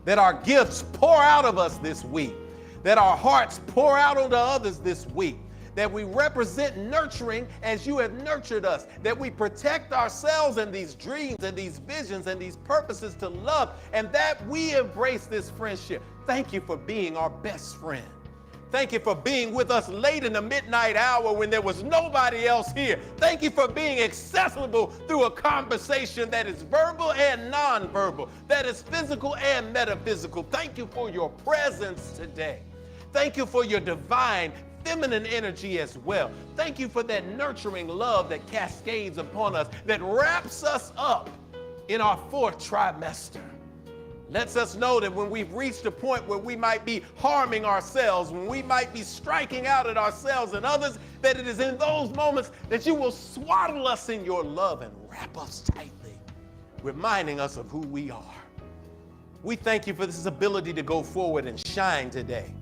that our gifts pour out of us this week, that our hearts pour out onto others this week, that we represent nurturing as you have nurtured us, that we protect ourselves in these dreams and these visions and these purposes to love, and that we embrace this friendship. Thank you for being our best friend. Thank you for being with us late in the midnight hour when there was nobody else here. Thank you for being accessible through a conversation that is verbal and nonverbal, that is physical and metaphysical. Thank you for your presence today. Thank you for your divine feminine energy as well. Thank you for that nurturing love that cascades upon us, that wraps us up in our fourth trimester. Lets us know that when we've reached a point where we might be harming ourselves, when we might be striking out at ourselves and others, that it is in those moments that you will swaddle us in your love and wrap us tightly, reminding us of who we are. We thank you for this ability to go forward and shine today.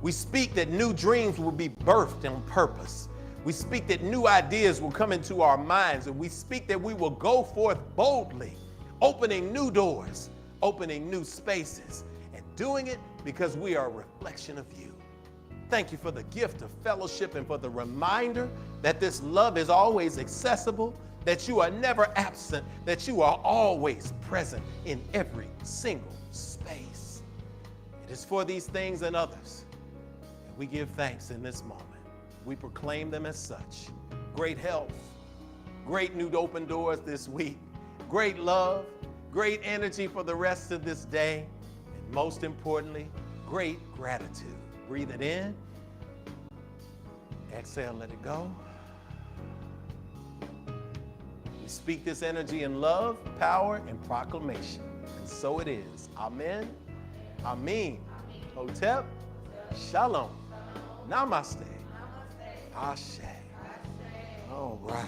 We speak that new dreams will be birthed on purpose. We speak that new ideas will come into our minds, and we speak that we will go forth boldly, opening new doors, opening new spaces, and doing it because we are a reflection of you. Thank you for the gift of fellowship and for the reminder that this love is always accessible, that you are never absent, that you are always present in every single space. It is for these things and others that we give thanks in this moment. We proclaim them as such. Great health, great new open doors this week, great love, great energy for the rest of this day, and most importantly, great gratitude. Breathe it in, exhale, let it go. We speak this energy in love, power, and proclamation, and so it is. Amen, Amen, Hotep, Shalom, Namaste, Ashe. All right.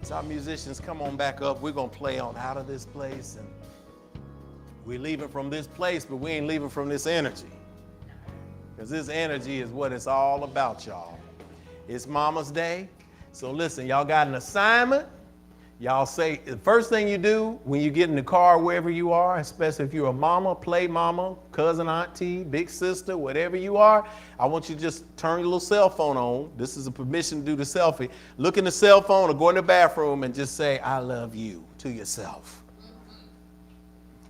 So our musicians, come on back up. We're going to play on Out of This Place. And we're leaving from this place, but we ain't leaving from this energy. Because this energy is what it's all about, y'all. It's Mama's Day. So listen, y'all got an assignment. Y'all say, the first thing you do when you get in the car, wherever you are, especially if you're a mama, play mama, cousin, auntie, big sister, whatever you are, I want you to just turn your little cell phone on. This is a permission to do the selfie. Look in the cell phone or go in the bathroom and just say, I love you to yourself.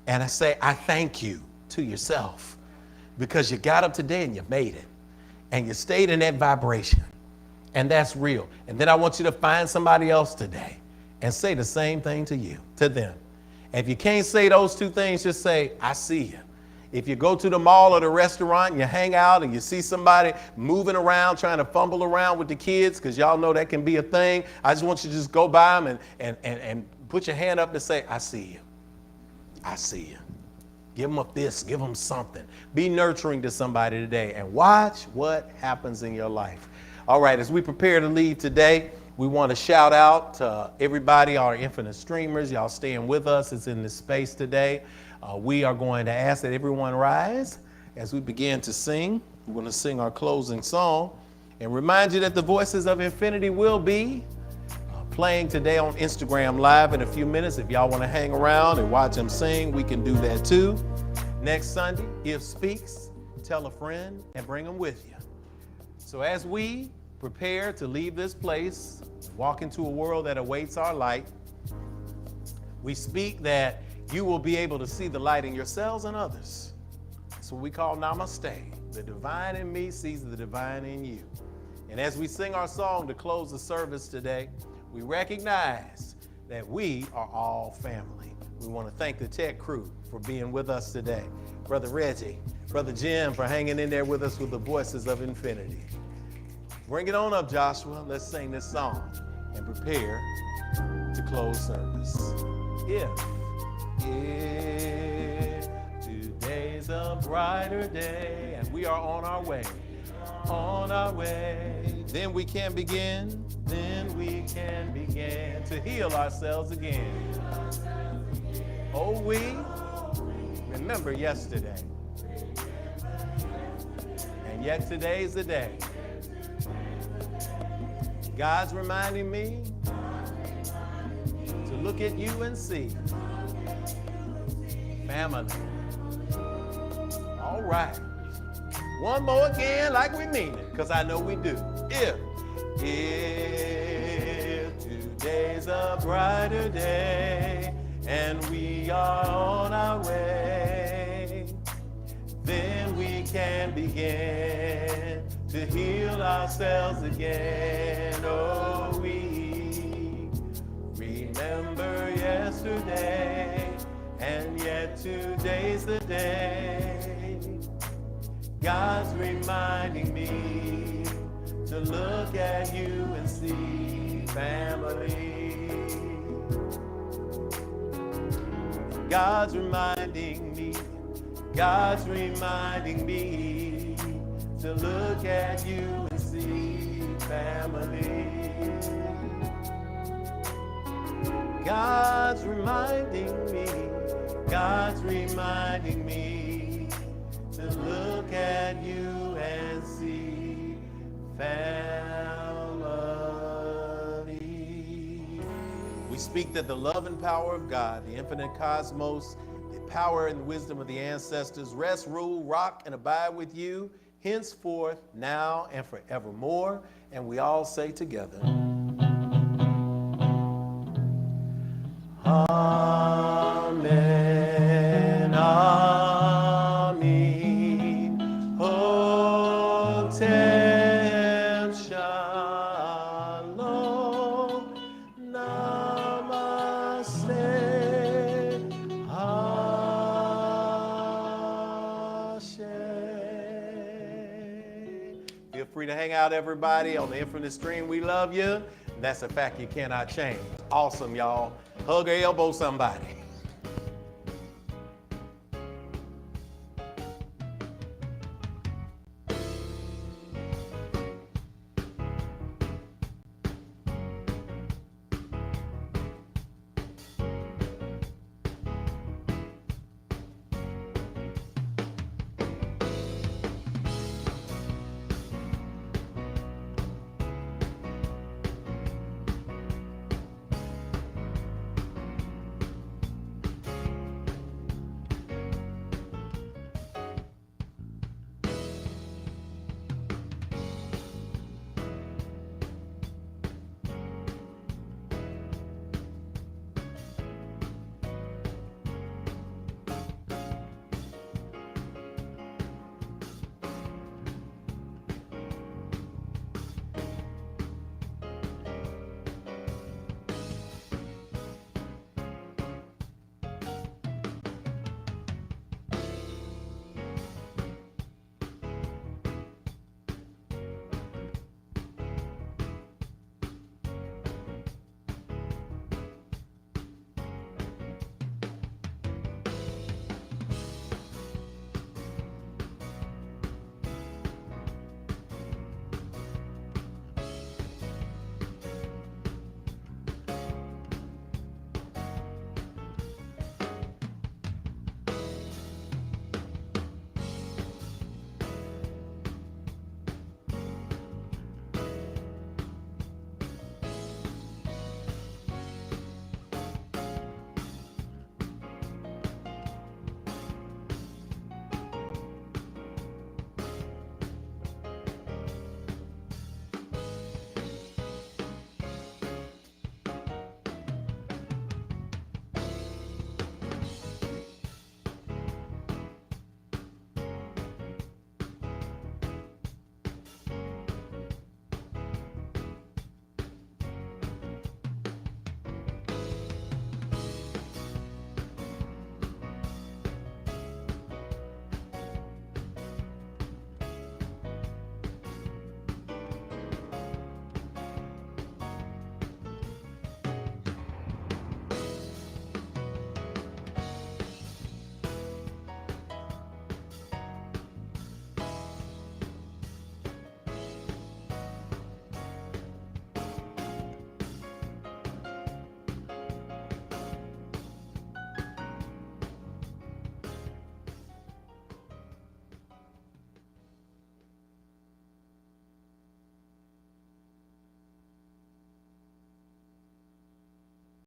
And I say, I thank you to yourself because you got up today and you made it. And you stayed in that vibration. And that's real. And then I want you to find somebody else today and say the same thing to you, to them. And if you can't say those two things, just say, I see you. If you go to the mall or the restaurant and you hang out and you see somebody moving around, trying to fumble around with the kids, because y'all know that can be a thing, I just want you to just go by them and put your hand up and say, I see you. I see you. Give them a fist, give them something. Be nurturing to somebody today and watch what happens in your life. All right, as we prepare to leave today, we want to shout out to everybody, our infinite streamers. Y'all staying with us. It's in this space today. We are going to ask that everyone rise as we begin to sing. We're going to sing our closing song and remind you that the Voices of Infinity will be playing today on Instagram Live in a few minutes. If y'all want to hang around and watch them sing, we can do that too. Next Sunday, If Speaks, tell a friend and bring them with you. So as we prepare to leave this place, walk into a world that awaits our light, we speak that you will be able to see the light in yourselves and others. That's what we call Namaste. The divine in me sees the divine in you. And as we sing our song to close the service today, we recognize that we are all family. We want to thank the tech crew for being with us today. Brother Reggie, Brother Jim for hanging in there with us with the Voices of Infinity. Bring it on up, Joshua. Let's sing this song and prepare to close service. If today's a brighter day and we are on our way, then we can begin to heal ourselves again. Oh, we remember yesterday, and yet today's the day. God's reminding me to look at you and see family. All right. One more again like we mean it, because I know we do. If today's a brighter day and we are on our way, then we can begin to heal ourselves again. Oh, we remember yesterday, and yet today's the day. God's reminding me to look at you and see family. God's reminding me, God's reminding me to look at you and see family. God's reminding me, God's reminding me to look at you and see family. We speak that the love and power of God, the infinite cosmos, the power and wisdom of the ancestors rest, rule, rock, and abide with you henceforth, now, and forevermore. And we all say together, Amen, Amen. Hotel Shalom, Namaste, Ashe. Feel free to hang out, everybody, on the Infinite Stream. We love you. That's a fact you cannot change. Awesome, y'all. Hug or elbow somebody.